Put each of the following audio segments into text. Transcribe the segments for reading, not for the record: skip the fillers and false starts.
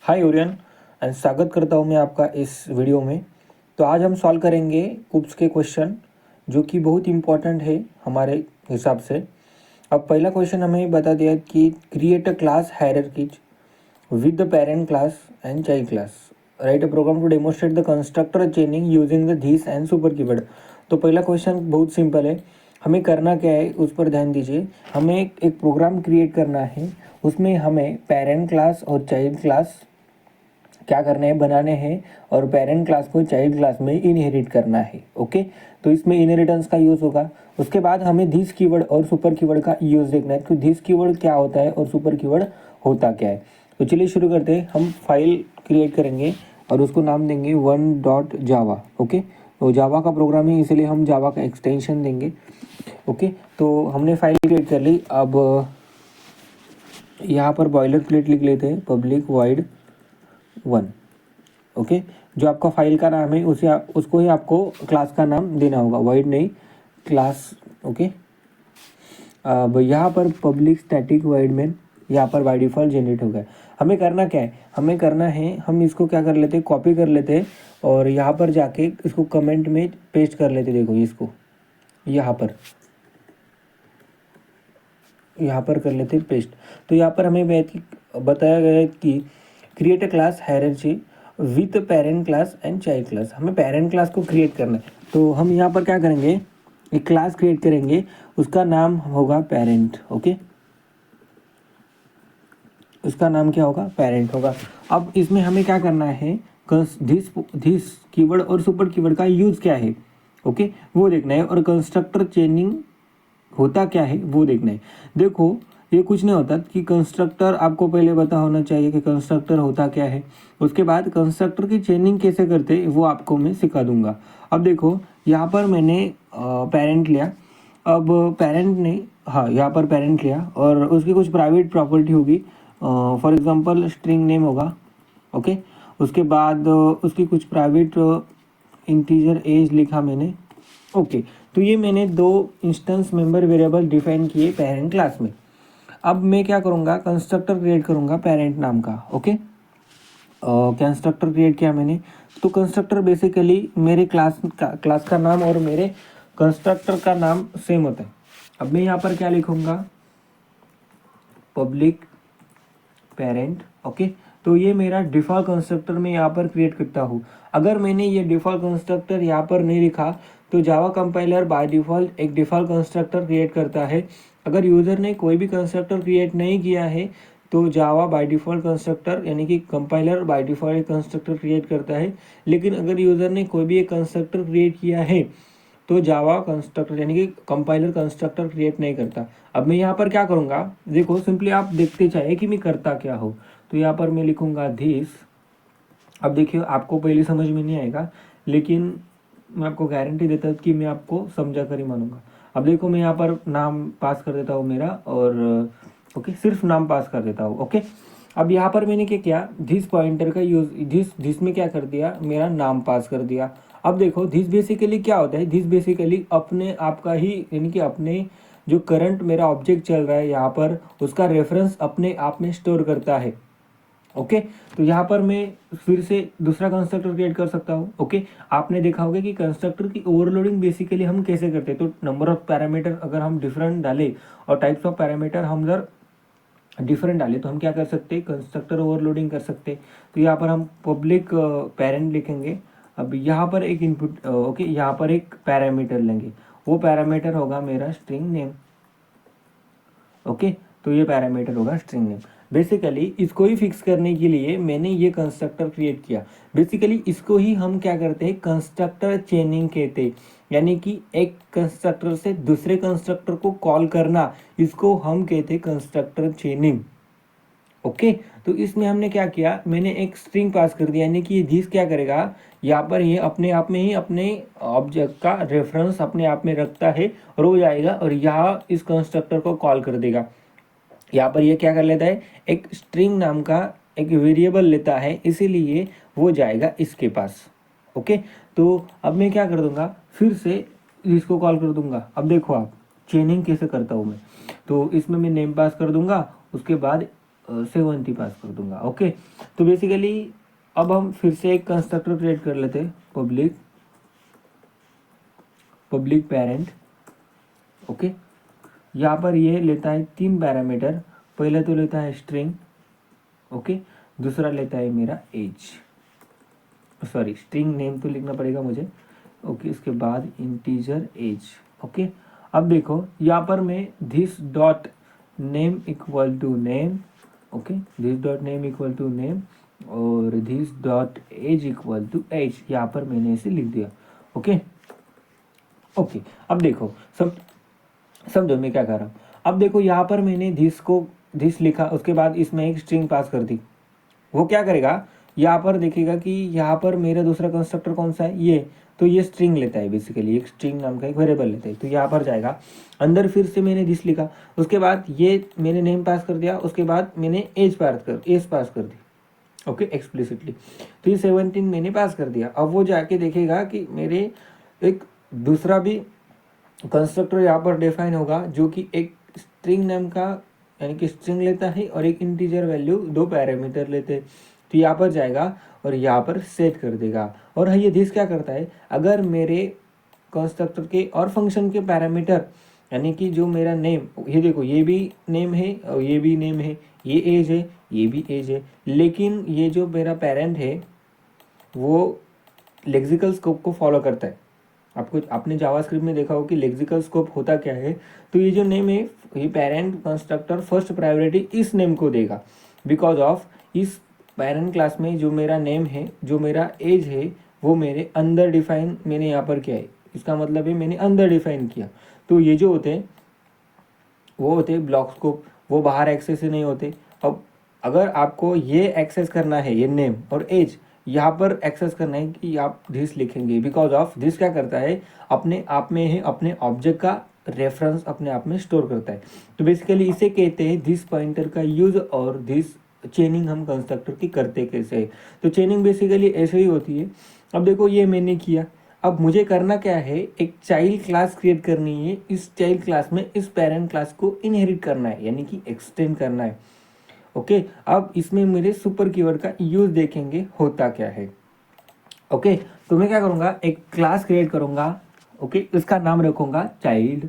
Hi Orion and स्वागत करता हूँ मैं आपका इस वीडियो में। तो आज हम सॉल्व करेंगे कुप्स के क्वेश्चन जो कि बहुत इंपॉर्टेंट है हमारे हिसाब से। अब पहला क्वेश्चन हमें बता दिया कि create a class hierarchies with the parent class and child class, write a program to demonstrate the constructor chaining using the this and super keyword. तो पहला क्वेश्चन बहुत सिंपल है, हमें करना क्या है उस पर ध्यान दीजिए। हमें एक प्रोग्राम क्रिएट करना है, उसमें हमें पेरेंट क्लास और चाइल्ड क्लास क्या करने हैं, बनाने हैं, और पेरेंट क्लास को चाइल्ड क्लास में इनहेरिट करना है। ओके, तो इसमें इनहेरिटेंस का यूज़ होगा। उसके बाद हमें दिस कीवर्ड और सुपर कीवर्ड का यूज़ देखना है कि दिस कीवर्ड क्या होता है और सुपर कीवर्ड होता क्या है। तो चलिए शुरू करते हैं। हम फाइल क्रिएट करेंगे और उसको नाम देंगे one.java। ओके, तो जावा का प्रोग्राम है इसलिए हम जावा का एक्सटेंशन देंगे। ओके, तो हमने फाइल क्रिएट कर ली। अब यहाँ पर बॉयलर प्लेट लिख लेते हैं, पब्लिक वाइड 1। ओके, जो आपका फाइल का नाम है उसे उसको ही आपको क्लास का नाम देना होगा, वाइड नहीं, क्लास। ओके, अब यहाँ पर पब्लिक स्टैटिक वाइड मेन यहाँ पर बाय डिफ़ॉल्ट जनरेट हो गया। हमें करना क्या है, हमें करना है, हम इसको क्या कर लेते हैं, कॉपी कर लेते हैं और यहाँ पर जाके इसको कमेंट में पेस्ट कर लेते। देखो इसको यहाँ पर कर लेते हैं पेस्ट। तो यहाँ पर हमें बताया गया है कि create a class hierarchy with parent class and child class. हमें पेरेंट क्लास को क्रिएट करना है, तो हम यहाँ पर क्या करेंगे, एक क्लास क्रिएट करेंगे, उसका नाम होगा पेरेंट। ओके, उसका नाम क्या होगा, पेरेंट होगा। अब इसमें हमें क्या करना है, दिस कीवर्ड और सुपर कीवर्ड का यूज़ क्या है, ओके, वो देखना है, और कंस्ट्रक्टर चेनिंग होता क्या है वो देखना है। देखो, ये कुछ नहीं होता कि कंस्ट्रक्टर, आपको पहले पता होना चाहिए कि कंस्ट्रक्टर होता क्या है। उसके बाद कंस्ट्रक्टर की चेनिंग कैसे करते हैं वो आपको मैं सिखा दूंगा। अब देखो, यहाँ पर मैंने पेरेंट लिया। अब पेरेंट ने, हाँ, यहाँ पर पेरेंट लिया और उसकी कुछ प्राइवेट प्रॉपर्टी होगी, फॉर एग्जांपल स्ट्रिंग नेम होगा। ओके, उसके बाद उसकी कुछ प्राइवेट इंटीजर एज लिखा मैंने। ओके, तो ये मैंने दो इंस्टेंस मेंबर वेरिएबल डिफाइन किए पेरेंट क्लास में। अब मैं क्या करूँगा, कंस्ट्रक्टर क्रिएट करूँगा पेरेंट नाम का। ओके, कंस्ट्रक्टर क्रिएट किया मैंने। तो कंस्ट्रक्टर बेसिकली मेरे क्लास का नाम और मेरे कंस्ट्रक्टर का नाम सेम होता है। अब मैं यहाँ पर क्या लिखूँगा, पब्लिक पेरेंट। ओके, तो ये मेरा डिफ़ॉल्ट कंस्ट्रक्टर मैं यहाँ पर क्रिएट करता हूँ। अगर मैंने ये डिफ़ॉल्ट कंस्ट्रक्टर यहाँ पर नहीं लिखा तो जावा कंपाइलर बाय डिफ़ॉल्ट एक डिफ़ॉल्ट कंस्ट्रक्टर क्रिएट करता है। अगर यूज़र ने कोई भी कंस्ट्रक्टर क्रिएट नहीं किया है तो जावा बाय डिफ़ॉल्ट कंस्ट्रक्टर यानी कि कंपाइलर बाय डिफ़ॉल्ट एक कंस्ट्रक्टर क्रिएट करता है। लेकिन अगर यूज़र ने कोई भी एक कंस्ट्रक्टर क्रिएट किया है तो जावा कंस्ट्रक्टर यानी कि कंपाइलर कंस्ट्रक्टर क्रिएट नहीं करता। अब मैं यहाँ पर क्या करूँगा, देखो सिंपली आप देखते चाहिए कि मैं करता क्या हूँ। तो यहाँ पर मैं लिखूँगा दिस। अब देखिए, आपको पहले समझ में नहीं आएगा लेकिन मैं आपको गारंटी देता हूँ कि मैं आपको समझा कर ही मानूंगा। अब देखो, मैं यहाँ पर नाम पास कर देता हूँ मेरा, और ओके, सिर्फ नाम पास कर देता हूँ। ओके, अब यहाँ पर मैंने क्या किया, दिस पॉइंटर का यूज दिस में क्या कर दिया, मेरा नाम पास कर दिया। अब देखो, दिस बेसिकली क्या होता है, दिस बेसिकली अपने आप का ही यानी कि अपने जो करंट मेरा ऑब्जेक्ट चल रहा है यहाँ पर उसका रेफरेंस अपने आप में स्टोर करता है। ओके, तो यहाँ पर मैं फिर से दूसरा कंस्ट्रक्टर क्रिएट कर सकता हूँ। ओके, आपने देखा होगा कि कंस्ट्रक्टर की ओवरलोडिंग बेसिकली हम कैसे करते हैं। तो नंबर ऑफ पैरामीटर अगर हम डिफरेंट डालें और टाइप्स ऑफ पैरामीटर हम अगर डिफरेंट डालें तो हम क्या कर सकते हैं, कंस्ट्रक्टर ओवरलोडिंग कर सकते हैं। तो यहाँ पर हम पब्लिक पेरेंट लिखेंगे। अब यहाँ पर एक इनपुट, ओके, यहाँ पर एक पैरामीटर लेंगे, वो पैरामीटर होगा मेरा स्ट्रिंग नेम। ओके, तो ये पैरामीटर होगा स्ट्रिंग नेम। बेसिकली इसको ही फिक्स करने के लिए मैंने ये कंस्ट्रक्टर क्रिएट किया। बेसिकली इसको ही हम क्या करते हैं, कंस्ट्रक्टर चेनिंग कहते हैं, यानी कि एक कंस्ट्रक्टर से दूसरे कंस्ट्रक्टर को कॉल करना, इसको हम कहते हैं कंस्ट्रक्टर चेनिंग। ओके, तो इसमें हमने क्या किया, मैंने एक स्ट्रिंग पास कर दिया, यानी कि ये दिस क्या करेगा, यहाँ पर ये अपने आप में ही अपने ऑब्जेक्ट का रेफरेंस अपने आप में रखता है और हो जाएगा, और यहाँ इस कंस्ट्रक्टर को कॉल कर देगा। यहाँ पर ये क्या कर लेता है, एक स्ट्रिंग नाम का एक वेरिएबल लेता है, इसीलिए वो जाएगा इसके पास। ओके, तो अब मैं क्या कर दूंगा, फिर से इसको कॉल कर दूंगा। अब देखो आप, चेनिंग कैसे करता हूँ मैं, तो इसमें मैं नेम पास कर दूंगा, उसके बाद 70 पास कर दूंगा। ओके, तो बेसिकली अब हम फिर से एक कंस्ट्रक्टर क्रिएट कर लेते हैं, पब्लिक पेरेंट। ओके, यहाँ पर ये लेता है 3 पैरामीटर। पहले तो लेता है स्ट्रिंग, ओके, दूसरा लेता है मेरा एज, सॉरी स्ट्रिंग नेम तो लिखना पड़ेगा मुझे। ओके, इसके बाद इंटीजर एज। ओके, अब देखो यहाँ पर मैं this dot name equal to name, okay, this dot name equal to name और this dot age equal to age, यहाँ पर मैंने इसे लिख दिया। ओके ओके, अब देखो समझो मैं क्या कर रहा हूँ। अब देखो यहाँ पर मैंने दिस लिखा, उसके बाद इसमें एक स्ट्रिंग पास कर दी। वो क्या करेगा, यहाँ पर देखेगा कि यहाँ पर मेरा दूसरा कंस्ट्रक्टर कौन सा है, ये, तो ये स्ट्रिंग लेता है, बेसिकली एक स्ट्रिंग नाम का एक वेरिएबल लेता है। तो यहाँ पर जाएगा, अंदर फिर से मैंने दिस लिखा, उसके बाद ये मैंने नेम पास कर दिया, उसके बाद मैंने एज पास कर दी। Okay, explicitly. तो ये 17 मैंने पास कर दिया। अब वो जाके देखेगा कि मेरे एक दूसरा भी कंस्ट्रक्टर यहाँ पर डिफाइन होगा, जो कि एक स्ट्रिंग नेम का यानी कि स्ट्रिंग लेता है और एक इंटीजर वैल्यू, 2 पैरामीटर लेते हैं। तो यहाँ पर जाएगा और यहाँ पर सेट कर देगा। और ये दिस क्या करता है, अगर मेरे कंस्ट्रक्टर के और फंक्शन के पैरामीटर यानी कि जो मेरा नेम, ये देखो ये भी नेम है और ये भी नेम है, ये एज है, ये भी एज है, लेकिन ये जो मेरा पेरेंट है वो लेक्सिकल स्कोप को फॉलो करता है। आपने जावास्क्रिप्ट में देखा हो कि लेक्सिकल स्कोप होता क्या है। तो ये जो नेम है, ये पेरेंट कंस्ट्रक्टर फर्स्ट प्रायोरिटी इस नेम को देगा, बिकॉज ऑफ इस पेरेंट क्लास में जो मेरा नेम है, जो मेरा एज है, वो मेरे अंदर डिफाइन मैंने यहाँ पर किया है। इसका मतलब है मैंने अंदर डिफाइन किया। तो ये जो होते हैं वो होते हैं ब्लॉक स्कोप, वो बाहर एक्सेस ही नहीं होते। अब अगर आपको ये एक्सेस करना है, ये नेम और एज यहाँ पर एक्सेस करना है कि आप दिस लिखेंगे, बिकॉज ऑफ दिस क्या करता है, अपने आप में है, अपने ऑब्जेक्ट का रेफरेंस अपने आप में स्टोर करता है। तो बेसिकली इसे कहते हैं दिस पॉइंटर का यूज। और दिस चेनिंग हम कंस्ट्रक्टर की करते कैसे है, तो चेनिंग बेसिकली ऐसे ही होती है। अब देखो ये मैंने किया, अब मुझे करना क्या है, एक चाइल्ड क्लास क्रिएट करनी है। इस चाइल्ड क्लास में इस पेरेंट क्लास को इनहेरिट करना है, यानी कि एक्सटेंड करना है। ओके, अब इसमें मेरे सुपर कीवर्ड का यूज देखेंगे होता क्या है। ओके, तो मैं क्या करूँगा, एक क्लास क्रिएट करूँगा। ओके, इसका नाम रखूँगा चाइल्ड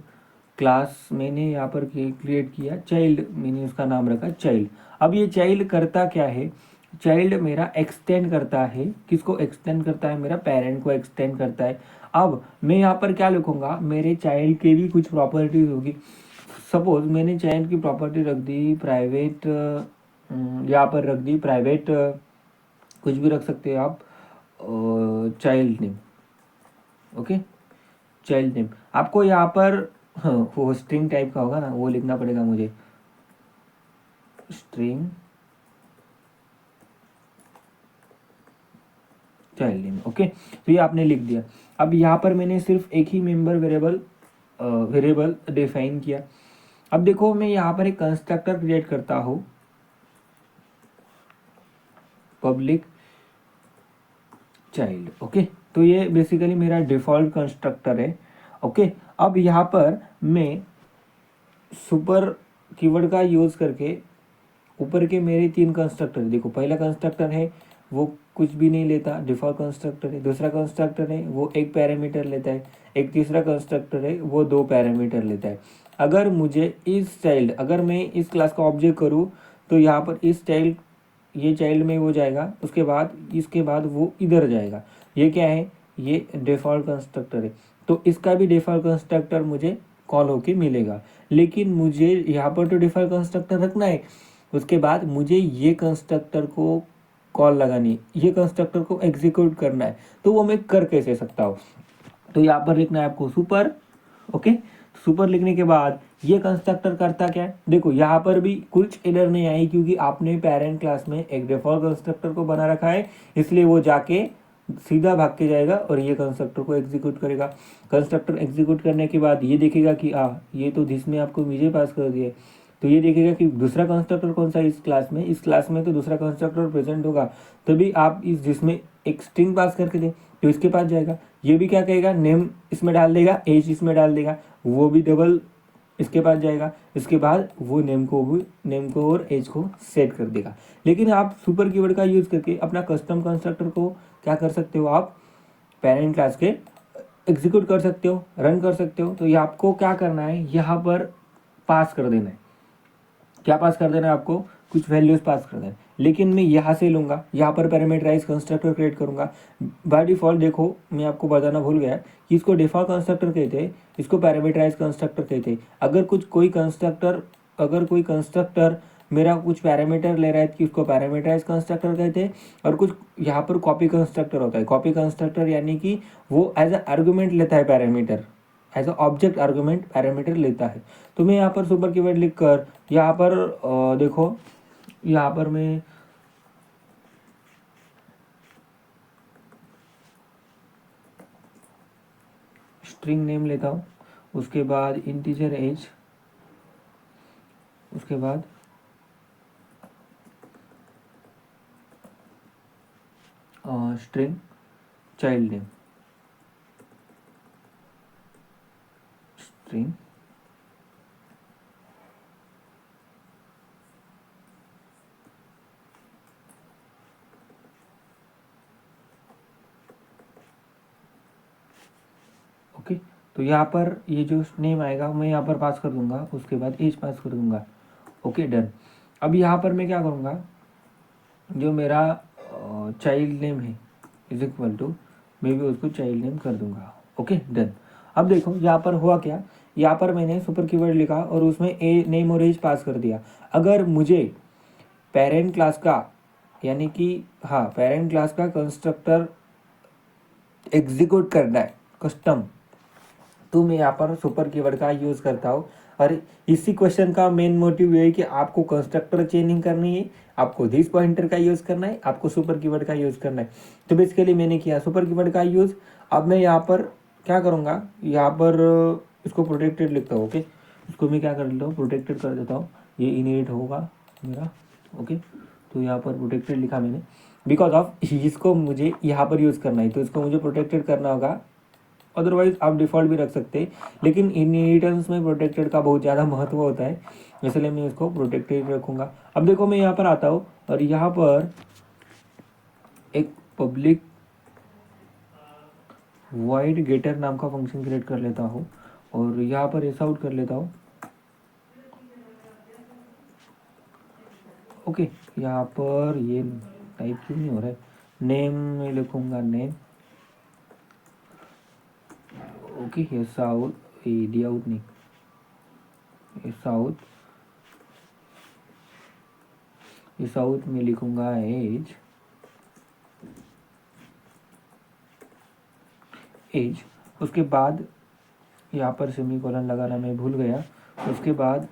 क्लास। मैंने यहाँ पर क्रिएट किया चाइल्ड, मैंने उसका नाम रखा चाइल्ड। अब ये चाइल्ड करता क्या है, चाइल्ड मेरा एक्सटेंड करता है, किसको एक्सटेंड करता है, मेरा पेरेंट को एक्सटेंड करता है। अब मैं यहाँ पर क्या लिखूँगा, मेरे चाइल्ड के भी कुछ प्रॉपर्टीज होगी। सपोज मैंने चाइल्ड की प्रॉपर्टी रख दी प्राइवेट, यहाँ पर रख दी प्राइवेट, कुछ भी रख सकते हैं आप, child name. Okay, child name आपको यहाँ पर वो स्ट्रिंग टाइप का होगा ना, वो लिखना पड़ेगा मुझे, स्ट्रिंग चाइल्ड नेम। ओके, तो ये आपने लिख दिया। अब यहाँ पर मैंने सिर्फ एक ही मेंबर वेरिएबल डिफाइन किया। अब देखो मैं यहाँ पर एक कंस्ट्रक्टर क्रिएट करता हूँ, पब्लिक चाइल्ड। ओके, तो ये बेसिकली मेरा डिफॉल्ट कंस्ट्रक्टर है। ओके, अब यहाँ पर मैं सुपर कीवर्ड का यूज करके ऊपर के मेरे 3 कंस्ट्रक्टर, देखो पहला कंस्ट्रक्टर है वो कुछ भी नहीं लेता, डिफॉल्ट कंस्ट्रक्टर है। दूसरा कंस्ट्रक्टर है वो 1 पैरामीटर लेता है। एक तीसरा कंस्ट्रक्टर है वो 2 पैरामीटर लेता है। अगर मुझे इस चाइल्ड, अगर मैं इस क्लास का ऑब्जेक्ट करूँ तो यहाँ पर इस चाइल्ड, ये चाइल्ड में वो जाएगा, उसके बाद इसके बाद वो इधर जाएगा। ये क्या है, ये डिफॉल्ट कंस्ट्रक्टर है। तो इसका भी डिफॉल्ट कंस्ट्रक्टर मुझे कॉल होके मिलेगा। लेकिन मुझे यहाँ पर तो डिफॉल्ट कंस्ट्रक्टर रखना है, उसके बाद मुझे ये कंस्ट्रक्टर को कॉल लगानी, ये कंस्ट्रक्टर को एग्जीक्यूट करना है। तो वो मैं कर कैसे सकता हूँ, तो यहाँ पर लिखना है आपको सुपर। ओके, सुपर लिखने के बाद ये कंस्ट्रक्टर करता क्या है, देखो यहाँ पर भी कुछ एरर नहीं आई, क्योंकि आपने पेरेंट क्लास में एक डिफॉल्ट कंस्ट्रक्टर को बना रखा है, इसलिए वो जाके सीधा भाग के जाएगा और ये कंस्ट्रक्टर को एग्जीक्यूट करेगा। कंस्ट्रक्टर एग्जीक्यूट करने के बाद ये देखेगा कि ये तो दिस में आपको विजय पास कर दिया, तो ये देखेगा कि दूसरा कंस्ट्रक्टर कौन सा है इस क्लास में तो दूसरा कंस्ट्रक्टर प्रेजेंट होगा, तभी आप इस जिसमें एक स्ट्रिंग पास करके दें तो इसके पास जाएगा। ये भी क्या कहेगा, नेम इसमें डाल देगा, एज इसमें डाल देगा, वो भी डबल इसके पास जाएगा, इसके बाद वो नेम को और एज को सेट कर देगा। लेकिन आप सुपर कीवर्ड का यूज़ करके अपना कस्टम कंस्ट्रक्टर को क्या कर सकते हो, आप पेरेंट क्लास के एग्जीक्यूट कर सकते हो, रन कर सकते हो। तो ये आपको क्या करना है, यहाँ पर पास कर देना है। क्या पास कर देना है आपको, कुछ वैल्यूज पास कर देना है। लेकिन मैं यहाँ से लूँगा, यहाँ पर पैरामीटराइज कंस्ट्रक्टर क्रिएट करूँगा। बाय डिफ़ॉल्ट देखो, मैं आपको बताना भूल गया कि इसको डिफ़ॉल्ट कंस्ट्रक्टर कहते हैं, इसको पैरामीटराइज कंस्ट्रक्टर कहते हैं। अगर कोई कंस्ट्रक्टर मेरा कुछ पैरामीटर ले रहा है कि उसको पैरामीटराइज कंस्ट्रक्टर कहते हैं। और कुछ यहाँ पर कॉपी कंस्ट्रक्टर होता है। कॉपी कंस्ट्रक्टर यानी कि वो एज अ आर्गुमेंट लेता है parameter, as a object argument parameter लेता है। तो मैं यहाँ पर सुपर कीवर्ड लिख कर यहाँ पर देखो, यहाँ पर मैं स्ट्रिंग नेम लेता हूँ, उसके बाद इंटीजर एज, उसके बाद string child name, string okay. तो यहाँ पर ये जो नेम आएगा मैं यहाँ पर पास कर दूंगा, उसके बाद एज पास कर दूंगा। Okay done. अब यहाँ पर मैं क्या करूँगा, जो मेरा चाइल्ड नेम है इज इक्वल टू, मैं भी उसको चाइल्ड नेम कर दूंगा। Okay done. अब देखो यहाँ पर हुआ क्या, यहाँ पर मैंने सुपर कीवर्ड लिखा और उसमें ए नेम और एज पास कर दिया। अगर मुझे पेरेंट क्लास का यानी कि हाँ पेरेंट क्लास का कंस्ट्रक्टर एग्जीक्यूट करना है कस्टम, तो मैं यहाँ पर सुपर कीवर्ड का यूज़ करता हूँ। और इसी क्वेश्चन का मेन मोटिव ये है कि आपको कंस्ट्रक्टर चेंजिंग करनी है, आपको दिस पॉइंटर का यूज़ करना है, आपको सुपर कीवर्ड का यूज़ करना है। तो बेसिकली मैंने किया सुपर कीवर्ड का यूज़। अब मैं यहाँ पर क्या करूँगा, यहाँ पर इसको प्रोटेक्टेड लिखता हूँ। ओके, इसको मैं क्या कर लेता हूँ, प्रोटेक्टेड कर देता हूँ। ये इनहेरिट होगा मेरा। ओके, तो यहाँ पर प्रोटेक्टेड लिखा मैंने, बिकॉज ऑफ इसको मुझे यहाँ पर यूज़ करना है, तो इसको मुझे प्रोटेक्टेड करना होगा। अदरवाइज आप डिफ़ॉल्ट भी रख सकते हैं, लेकिन इनहेरिटेंस में प्रोटेक्टेड का बहुत ज़्यादा महत्व होता है, इसलिए मैं इसको प्रोटेक्टेड रखूँगा। अब देखो मैं यहाँ पर आता हूँ और यहाँ पर एक पब्लिक वाइड गेटर नाम का फंक्शन क्रिएट कर लेता हूँ और यहाँ पर ऐसा आउट कर लेता हूँ। ओके, यहाँ पर ये टाइप क्यों नहीं हो रहा है, नेम में लिखूँगा नेम। ओके, ये साउथ डी आउट नहीं, ये साउथ में लिखूंगा एज। उसके बाद यहाँ पर सेमीकोलन लगाना मैं भूल गया। उसके बाद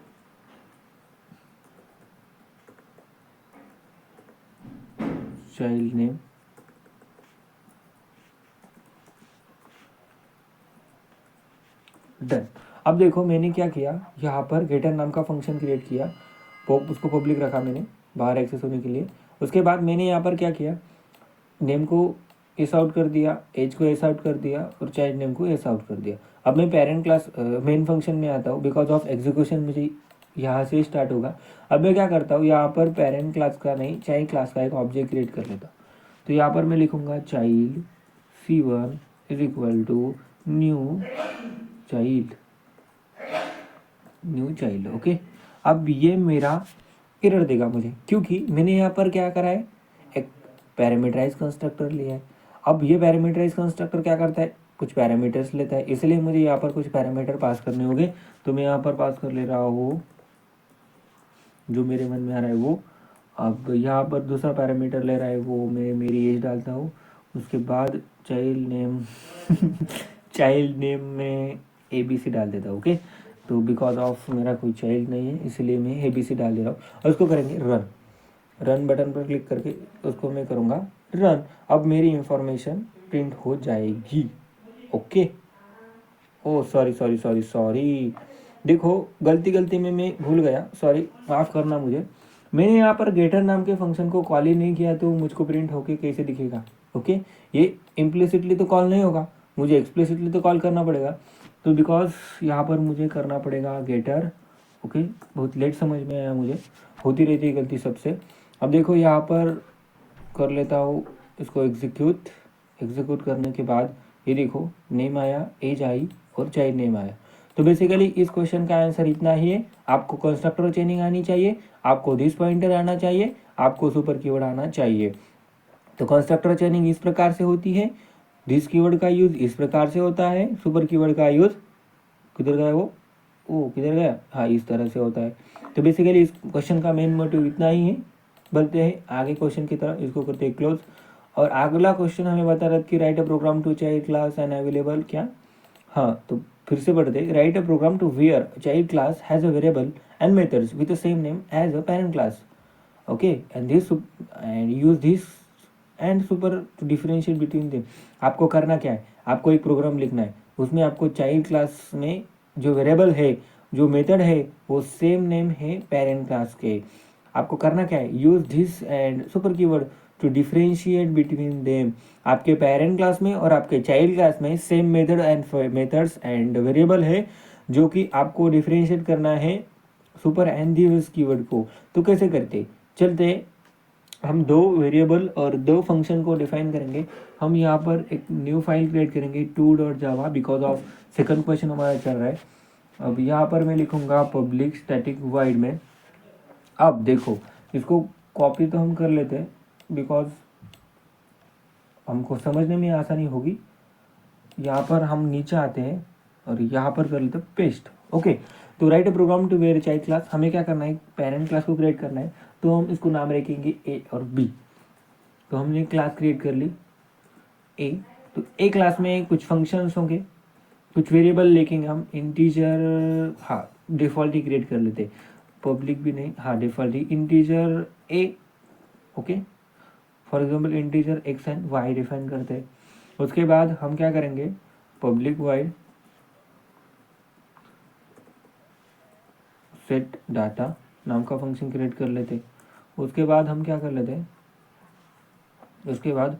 चाइल्ड नेम, डन। अब देखो मैंने क्या किया, यहाँ पर गेटर नाम का फंक्शन क्रिएट किया, उसको पब्लिक रखा मैंने बाहर एक्सेस होने के लिए। उसके बाद मैंने यहाँ पर क्या किया, नेम को एस आउट कर दिया, एज को एस आउट कर दिया और चाइल्ड नेम को एस आउट कर दिया। अब मैं पेरेंट क्लास मेन फंक्शन में आता हूँ, बिकॉज ऑफ एग्जीक्यूशन मुझे यहाँ से स्टार्ट होगा। अब मैं क्या करता हूँ, यहाँ पर पेरेंट क्लास का नहीं चाइल्ड क्लास का एक ऑब्जेक्ट क्रिएट कर लेता हूँ। तो यहाँ पर मैं लिखूँगा child C1 is equal to new child. Okay, अब ये मेरा एरर देगा मुझे, क्योंकि मैंने यहाँ पर क्या करा है, एक पैरामीटराइज कंस्ट्रक्टर लिया है। अब ये पैरामीटराइज कंस्ट्रक्टर क्या करता है, कुछ पैरामीटर्स लेता है, इसलिए मुझे यहाँ पर कुछ पैरामीटर पास करने होंगे। तो मैं यहाँ पर पास कर ले रहा हूँ जो मेरे मन में आ रहा है वो। अब यहाँ पर दूसरा पैरामीटर ले रहा है वो मैं मेरी एज डालता हूँ। उसके बाद चाइल्ड नेम चाइल्ड नेम में ABC डाल देता हूँ। ओके, तो बिकॉज ऑफ मेरा कोई चाइल्ड नहीं है इसलिए मैं ABC डाल दे रहा हूँ। और उसको करेंगे रन बटन पर क्लिक करके उसको मैं करूँगा रन। अब मेरी इंफॉर्मेशन प्रिंट हो जाएगी। ओके, ओ सॉरी, देखो गलती में मैं भूल गया, सॉरी माफ़ करना मुझे। मैंने यहाँ पर गेटर नाम के फंक्शन को कॉल ही नहीं किया, तो मुझको प्रिंट होके कैसे दिखेगा। ओके, ये इम्प्लिसिटली तो कॉल नहीं होगा, मुझे एक्सप्लिसिटली तो कॉल करना पड़ेगा। तो बिकॉज यहाँ पर मुझे करना पड़ेगा गेटर। ओके, बहुत लेट समझ में आया मुझे, होती रहती है गलती सबसे। अब देखो यहाँ पर कर लेता हूँ इसको एग्जीक्यूट करने के बाद ये देखो नेम आया, एज आई और चाइल्ड नेम आया। तो बेसिकली इस क्वेश्चन का आंसर इतना ही है, आपको कंस्ट्रक्टर चेनिंग आनी चाहिए, आपको दिस पॉइंटर आना चाहिए, आपको सुपर कीवर्ड आना चाहिए। तो कंस्ट्रक्टर चेनिंग इस प्रकार से होती है, दिस कीवर्ड का यूज इस प्रकार से होता है, सुपर कीवर्ड का यूज किधर गया वो किधर गया, हाँ इस तरह से होता है। तो बेसिकली इस क्वेश्चन का मेन मोटिव इतना ही है। बढ़ते हैं आगे क्वेश्चन की तरफ, इसको करते हैं क्लोज। और अगला क्वेश्चन हमें बता रहा था कि write a program to child class and available क्या, हाँ तो फिर से पढ़ते, write a program to where child class has a variable and methods with the same name as a parent class. Okay, and use this and super to differentiate between them. आपको करना क्या है, आपको एक प्रोग्राम लिखना है, उसमें आपको चाइल्ड क्लास में जो वेरिएबल है, जो मेथड है, वो सेम नेम है पेरेंट क्लास के। आपको करना क्या है, use this and super keyword to differentiate between them. आपके पेरेंट क्लास में और आपके चाइल्ड क्लास में सेम मेथड्स एंड वेरिएबल है, जो कि आपको डिफरेंशिएट करना है सुपर एंड दिस कीवर्ड को। तो कैसे करते, चलते हम दो वेरिएबल और दो फंक्शन को डिफाइन करेंगे। हम यहाँ पर एक न्यू फाइल क्रिएट करेंगे to.java, because of second question हमारा चल रहा है। अब यहाँ पर मैं लिखूंगा पब्लिक स्टैटिक वाइड में। अब देखो इसको कॉपी तो हम कर लेते हैं, बिकॉज हमको समझने में आसानी होगी। यहाँ पर हम नीचे आते हैं और यहाँ पर कर लेते हैं पेस्ट। ओके, तो write a program to where child class, हमें क्या करना है, पेरेंट क्लास को क्रिएट करना है। तो हम इसको नाम रखेंगे ए और बी। तो हमने क्लास क्रिएट कर ली ए। तो ए क्लास में कुछ फंक्शंस होंगे, कुछ वेरिएबल लिखेंगे हम, इंटीजर, हाँ डिफ़ॉल्ट ही क्रिएट कर लेते, पब्लिक भी नहीं, हाँ डिफ़ॉल्ट ही, integer a. Okay, for example integer X and Y define करते हैं। उसके बाद हम क्या करेंगे, पब्लिक वाइड सेट डाटा नाम का फंक्शन क्रिएट कर लेते। उसके बाद हम क्या कर लेते हैं, उसके बाद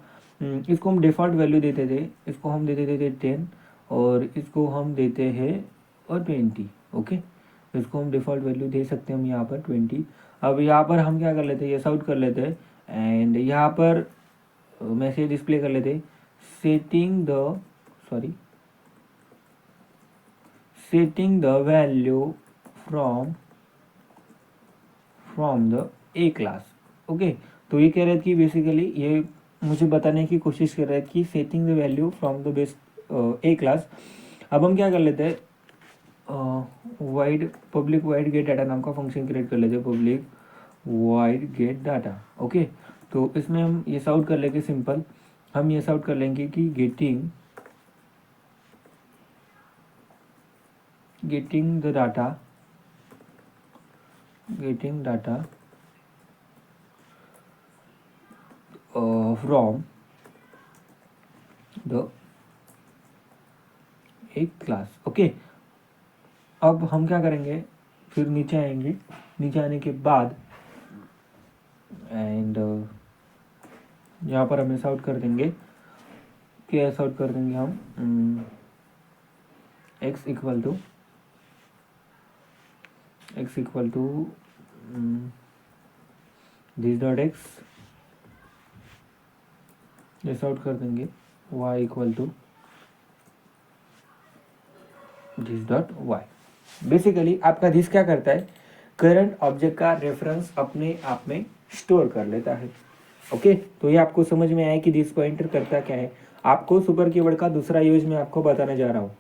इसको हम डिफ़ॉल्ट वैल्यू देते थे, इसको हम देते थे 10 और इसको हम देते हैं और 20। ओके, इसको हम डिफ़ॉल्ट वैल्यू दे सकते हैं हम यहाँ पर 20। अब यहाँ पर हम क्या कर लेते हैं, ये आउट कर लेते हैं एंड यहाँ पर मैसेज डिस्प्ले कर लेते, setting the sorry setting the value from the A class. Okay, तो ये कह रहे थे कि बेसिकली ये मुझे बताने की कोशिश कर रहे थे कि setting the value from the base A class. अब हम क्या कर लेते हैं, wide public wide gate data नाम का फंक्शन क्रिएट कर लेते हैं, public wide gate data. Okay, तो इसमें हम ये आउट कर लेंगे, सिंपल हम ये आउट कर लेंगे कि getting the data from the एक क्लास। ओके, अब हम क्या करेंगे, फिर नीचे आएंगे, नीचे आने के बाद एंड यहाँ पर हम ऐसा आउट कर देंगे, क्या ऐसा आउट कर देंगे हम, x equal to this dot X, ऐसा आउट कर देंगे y equal to this dot Y. Basically आपका दिस क्या करता है, करंट ऑब्जेक्ट का रेफरेंस अपने आप में स्टोर कर लेता है। ओके, तो ये आपको समझ में आया कि दिस पॉइंटर करता क्या है। आपको सुपर कीवर्ड का दूसरा यूज मैं आपको बताने जा रहा हूँ।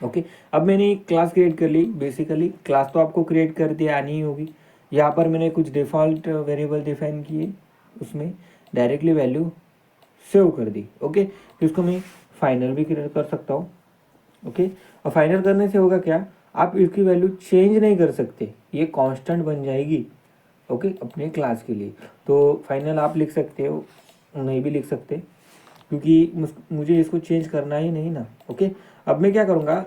ओके, अब मैंने एक क्लास क्रिएट कर ली, बेसिकली क्लास तो आपको क्रिएट कर दिया आनी ही होगी। यहाँ पर मैंने कुछ डिफ़ॉल्ट वेरिएबल डिफाइन किए, उसमें डायरेक्टली वैल्यू सेव कर दी। ओके, तो इसको मैं फाइनल भी क्रिएट कर सकता हूँ। ओके, और फाइनल करने से होगा क्या, आप इसकी वैल्यू चेंज नहीं कर सकते, ये कांस्टेंट बन जाएगी। ओके, अपने क्लास के लिए। तो फाइनल आप लिख सकते हो, नहीं भी लिख सकते, क्योंकि मुझे इसको चेंज करना ही नहीं ना। ओके, अब मैं क्या करूँगा,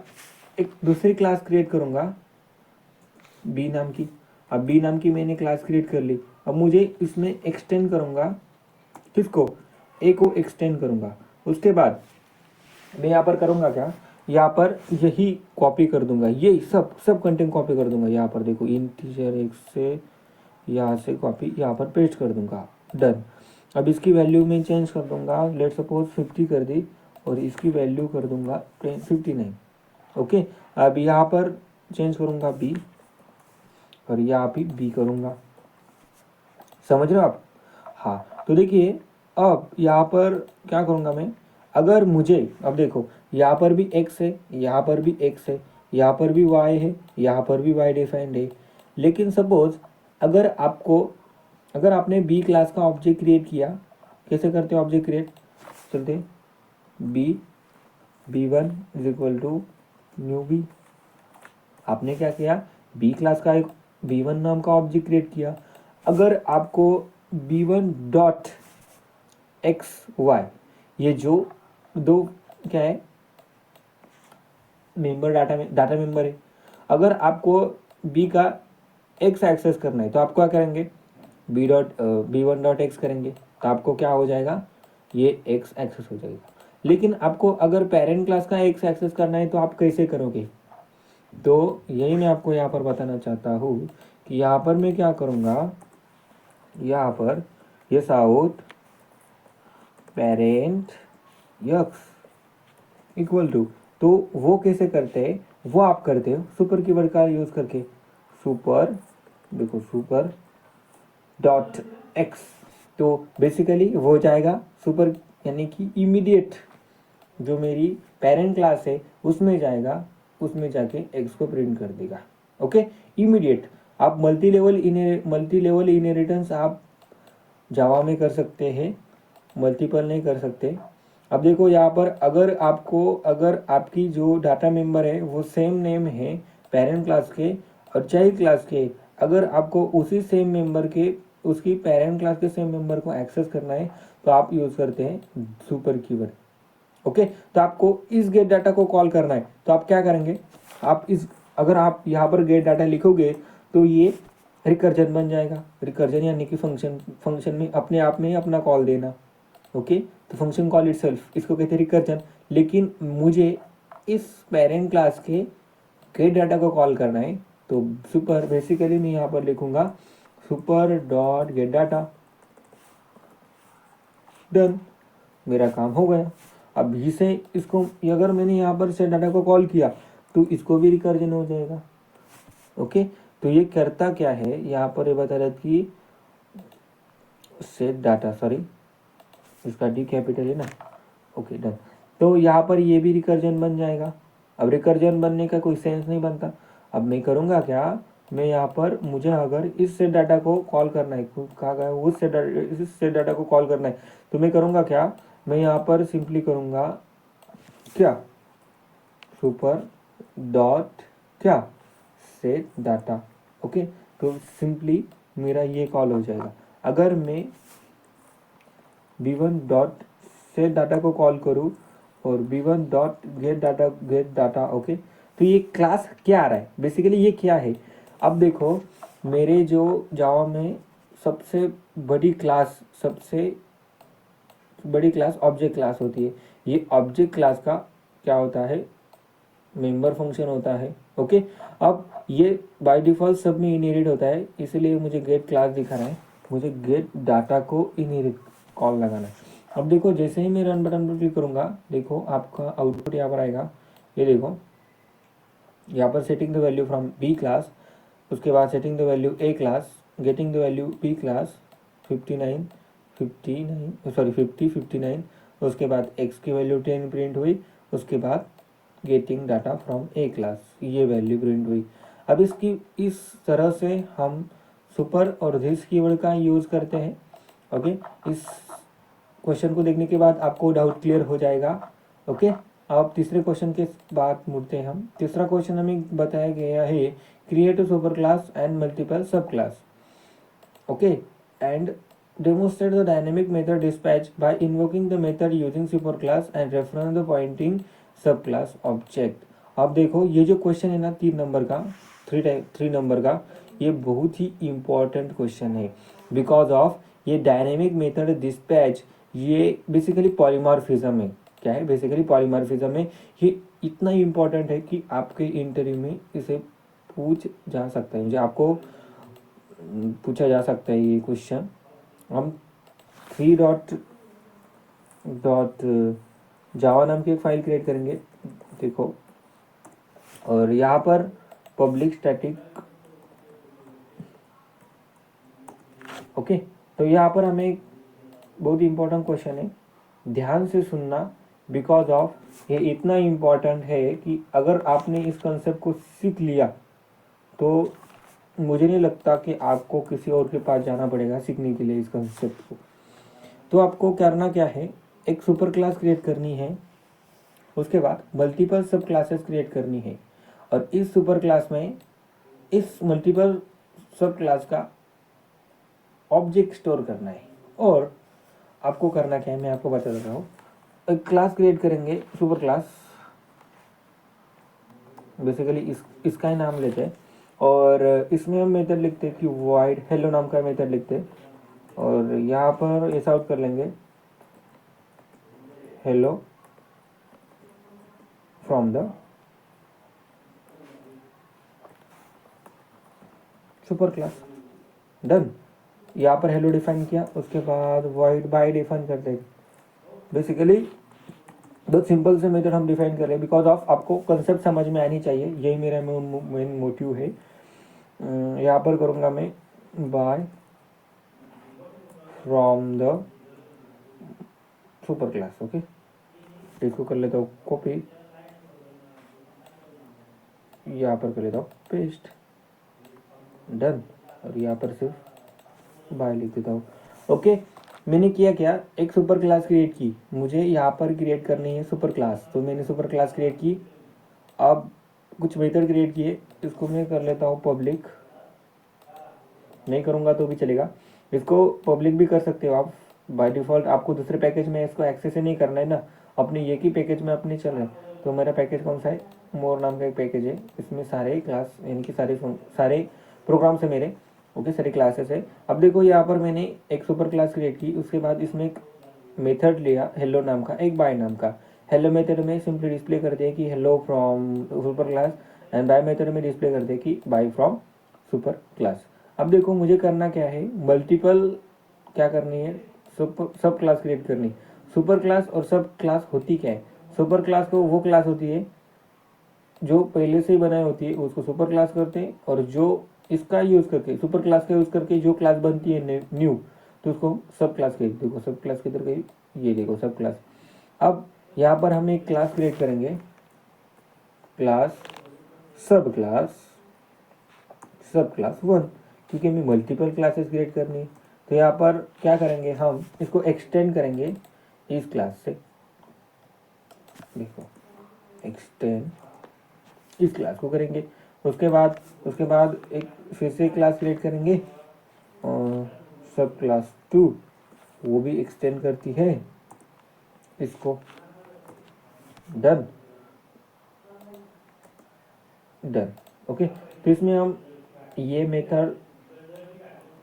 एक दूसरी क्लास क्रिएट करूँगा बी नाम की। अब बी नाम की मैंने क्लास क्रिएट कर ली, अब मुझे इसमें एक्सटेंड करूँगा, किसको, ए को एक्सटेंड करूँगा। उसके बाद मैं यहाँ पर करूँगा क्या, यहाँ पर यही कॉपी कर दूंगा, ये सब कंटेंट कॉपी कर दूंगा। यहाँ पर देखो इंटीजर एक से यहाँ से कॉपी यहाँ पर पेस्ट कर दूंगा, डन। अब इसकी वैल्यू में चेंज कर दूंगा, लेट सपोज 50 कर दी और इसकी वैल्यू कर दूंगा 59। ओके, अब यहाँ पर चेंज करूंगा बी और यहाँ भी बी करूंगा, समझ रहे हो आप? हाँ, तो देखिए अब यहाँ पर क्या करूँगा मैं, अगर मुझे, अब देखो यहाँ पर भी x है, यहाँ पर भी x है, यहाँ पर भी y है, यहाँ पर भी y डिफाइंड है। लेकिन सपोज अगर आपने b क्लास का ऑब्जेक्ट क्रिएट किया, कैसे करते हो ऑब्जेक्ट क्रिएट, चलते b1 is equal to new b। आपने क्या किया, b क्लास का एक b1 नाम का ऑब्जेक्ट क्रिएट किया। अगर आपको b1 डॉट एक्स वाई, ये जो दो क्या है मेंबर, डाटा मेंबर है। अगर आपको b का x एक्सेस करना है तो आप क्या करेंगे, b1 डॉट एक्स करेंगे, तो आपको क्या हो जाएगा, ये x एक्सेस हो जाएगा। लेकिन आपको अगर पेरेंट क्लास का x एक्सेस करना है तो आप कैसे करोगे, तो यही मैं आपको यहाँ पर बताना चाहता हूँ कि यहाँ पर मैं क्या करूँगा, यहाँ पर ये south parent X equal to, तो वो कैसे करते हैं, वो आप करते हो सुपर कीवर्ड का यूज करके, सुपर, देखो सुपर डॉट एक्स, तो बेसिकली वो हो जाएगा सुपर, यानी कि इमीडिएट जो मेरी पेरेंट क्लास है उसमें जाएगा, उसमें जाके एक्स को प्रिंट कर देगा। Okay, immediate. आप मल्टी लेवल इनहेरिटेंस आप जावा में कर सकते हैं, मल्टीपल नहीं कर सकते। अब देखो यहाँ पर अगर आपकी जो डाटा मेंबर है वो सेम नेम है पेरेंट क्लास के और चाइल्ड क्लास के, अगर आपको उसी सेम मेंबर के, उसकी पेरेंट क्लास के सेम मेंबर को एक्सेस करना है तो आप यूज करते हैं सुपर कीवर्ड। ओके, तो आपको इस गेट डाटा को कॉल करना है तो आप क्या करेंगे, अगर आप यहाँ पर गेट डाटा लिखोगे तो ये रिकर्जन बन जाएगा। रिकर्जन यानी कि फंक्शन में अपने आप में ही अपना कॉल देना। ओके, तो फंक्शन कॉल इटसेल्फ, इसको कहते हैं रिकर्जन। लेकिन मुझे इस पेरेंट क्लास के गेट डाटा को कॉल करना है तो सुपर, बेसिकली मैं यहाँ पर लिखूंगा super dot gate data, done, मेरा काम हो गया। अब इसे इसको अगर मैंने यहाँ पर से डाटा को कॉल किया तो इसको भी रिकर्जन हो जाएगा। ओके, तो ये करता क्या है, यहाँ पर ये बता रहा है कि सेट डाटा, सॉरी इसका डी कैपिटल है ना, ओके डन। तो यहाँ पर ये भी रिकर्जन बन जाएगा। अब रिकर्जन बनने का कोई सेंस नहीं बनता। अब मैं करूँगा क्या, मैं यहाँ पर, मुझे अगर इस सेट डाटा को कॉल करना है, कहा गया उस सेट डाटा को कॉल करना है, तो मैं करूँगा क्या, मैं यहाँ पर सिंपली करूँगा क्या, सुपर डॉट क्या, सेट डाटा। ओके, तो सिंपली मेरा ये कॉल हो जाएगा। अगर मैं b1 डॉट सेट डाटा को कॉल करूँ और b1 dot gate data, okay, तो ये क्लास क्या आ रहा है, बेसिकली ये क्या है। अब देखो मेरे जो जावा में सबसे बड़ी क्लास ऑब्जेक्ट क्लास होती है। ये ऑब्जेक्ट क्लास का क्या होता है, मेंबर फंक्शन होता है। ओके, अब ये बाय डिफॉल्ट सब में इनहेरिट होता है, इसलिए मुझे गेट क्लास दिखा रहा है, मुझे गेट डाटा को इनहेरिट कॉल लगाना है। अब देखो जैसे ही मैं रन बटन पर क्लिक करूंगा, देखो आपका आउटपुट यहाँ पर आएगा। ये देखो यहाँ पर setting the value from B class, उसके बाद setting the value A class, getting the value B class 50 59, उसके बाद एक्स की वैल्यू 10 प्रिंट हुई, उसके बाद getting data from A class, ये वैल्यू प्रिंट हुई। अब इस तरह से हम सुपर और दिस कीवर्ड का यूज़ करते हैं। ओके, इस क्वेश्चन को देखने के बाद आपको डाउट क्लियर हो जाएगा। ओके, अब तीसरे क्वेश्चन के बाद मुड़ते हैं हम। तीसरा क्वेश्चन हमें बताया गया है, create a super class and multiple sub class. Okay, and demonstrate the dynamic method dispatch by invoking the method using superclass and reference the pointing subclass object। अब देखो ये जो क्वेश्चन है ना 3 नंबर का, 3 नंबर का, ये बहुत ही इम्पोर्टेंट क्वेश्चन है बिकॉज ऑफ ये डायनेमिक मेथड डिस्पैच, ये बेसिकली पॉलीमॉर्फिज्म है। क्या है, बेसिकली पॉलीमॉर्फिज्म है। ये इतना इम्पोर्टेंट है कि आपके इंटरव्यू में इसे पूछ जा सकता है, मुझे आपको पूछा जा सकता है ये क्वेश्चन। हम 3 डॉट जावा नाम की एक फाइल क्रिएट करेंगे, देखो, और यहाँ पर पब्लिक स्टैटिक, ओके। तो यहाँ पर हमें एक बहुत इंपॉर्टेंट क्वेश्चन है, ध्यान से सुनना, बिकॉज ऑफ ये इतना इम्पोर्टेंट है कि अगर आपने इस कंसेप्ट को सीख लिया तो मुझे नहीं लगता कि आपको किसी और के पास जाना पड़ेगा सीखने के लिए इस कंसेप्ट को। तो आपको करना क्या है, एक सुपर क्लास क्रिएट करनी है, उसके बाद मल्टीपल सब क्लासेस क्रिएट करनी है, और इस सुपर क्लास में इस मल्टीपल सब क्लास का ऑब्जेक्ट स्टोर करना है। और आपको करना क्या है मैं आपको बता देता हूँ। एक क्लास क्रिएट करेंगे, सुपर क्लास, बेसिकली इसका ही नाम लेते हैं, और इसमें हम मेथड लिखते हैं कि void हेलो नाम का मेथड लिखते हैं, और यहाँ पर ऐसा आउट कर लेंगे hello from the super class. Done. यहाँ पर हेलो डिफाइन किया, उसके बाद void बाय डिफाइन करते हैं। बेसिकली बहुत सिंपल से मेथड हम डिफाइन कर रहे हैं, बिकॉज ऑफ आपको कंसेप्ट समझ में आनी चाहिए, यही मेरा मेन मोटिव है। यहाँ पर करूँगा मैं by from the super class, okay. इसको कर लेता हूँ कॉपी, यहाँ पर कर लेता हूँ पेस्ट, डन। और यहाँ पर सिर्फ बाय लिख देता हूँ, ओके। मैंने किया क्या, एक सुपर क्लास क्रिएट की, मुझे यहाँ पर क्रिएट करनी है सुपर क्लास, तो मैंने सुपर क्लास क्रिएट की। अब कुछ मेथड क्रिएट किए, इसको मैं कर लेता हूँ पब्लिक, नहीं करूँगा तो भी चलेगा, इसको पब्लिक भी कर सकते हो आप। बाय डिफ़ॉल्ट आपको दूसरे पैकेज में इसको एक्सेस ही नहीं करना है ना, अपने एक ही पैकेज में अपने चल रहे हैं। तो मेरा पैकेज कौन सा है, मोर नाम का एक पैकेज है, इसमें सारे क्लास यानी कि सारे प्रोग्राम्स है मेरे, ओके, सारी क्लासेस है। अब देखो यहाँ पर मैंने एक सुपर क्लास क्रिएट की, उसके बाद इसमें एक मेथड लिया हेलो नाम का, एक बाय नाम का। हेलो मेथड में सिंपली डिस्प्ले कर दिया कि hello from super class, and by method में डिस्प्ले कर दिया कि बाय फ्रॉम सुपर क्लास। अब देखो मुझे करना क्या है, मल्टीपल क्या करनी है, सब क्लास क्रिएट करनी। सुपर क्लास और सब क्लास होती क्या है, सुपर क्लास को वो क्लास होती है जो पहले से ही बनाई होती है, उसको सुपर क्लास करते हैं, और जो इसका यूज़ करके, सुपर क्लास का यूज़ करके जो क्लास बनती है न्यू, तो उसको सब क्लास कहते। देखो सब क्लास किधर गई, ये देखो सब क्लास। अब यहाँ पर हम एक क्लास क्रिएट करेंगे, क्लास सब क्लास, सब क्लास 1, क्योंकि हमें मल्टीपल क्लासेस क्रिएट करनी है। तो यहाँ पर क्या करेंगे, हम इसको एक्सटेंड करेंगे इस क्लास से, देखो एक्सटेंड इस क्लास को करेंगे। उसके बाद एक फिर से क्लास क्रिएट करेंगे, और सब क्लास 2, वो भी एक्सटेंड करती है इसको, डन डन, ओके। तो इसमें हम ये मेथड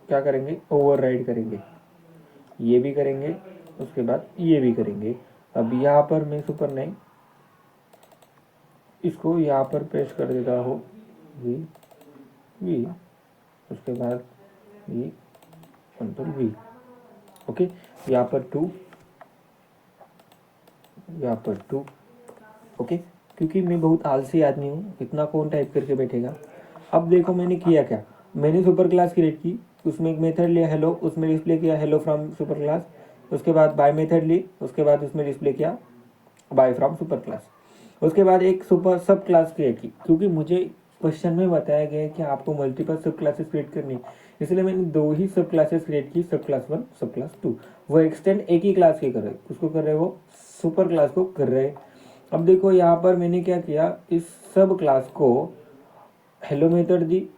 क्या करेंगे, ओवरराइड करेंगे, ये भी करेंगे, उसके बाद ये भी करेंगे। अब यहाँ पर मैं सुपर नहीं, इसको यहाँ पर पेस्ट कर देता हूँ वी वी, उसके बाद वी कंट्रोल वी, ओके। यहाँ पर 2, यहाँ पर 2, ओके। क्योंकि मैं बहुत आलसी आदमी हूँ, इतना कौन टाइप करके बैठेगा। अब देखो मैंने किया क्या, मैंने सुपर क्लास क्रिएट की, उसमें एक मेथड लिया हेलो, उसमें डिस्प्ले किया हेलो फ्रॉम सुपर क्लास। उसके बाद बाय मेथड ली, उसके बाद उसमें डिस्प्ले किया बाय फ्रॉम सुपर क्लास। उसके बाद एक सुपर सब क्लास क्रिएट की, क्योंकि मुझे क्वेश्चन में बताया गया है कि आपको मल्टीपल सब क्लासेस क्रिएट करनी, इसलिए मैंने 2 ही सब क्लासेस क्रिएट की, सब क्लास 1 सब क्लास 2। वो एक्सटेंड एक ही क्लास के कर रहे, उसको कर रहे वो सुपर क्लास को कर रहे। अब देखो यहाँ पर मैंने क्या किया, इस सब क्लास को hello method the,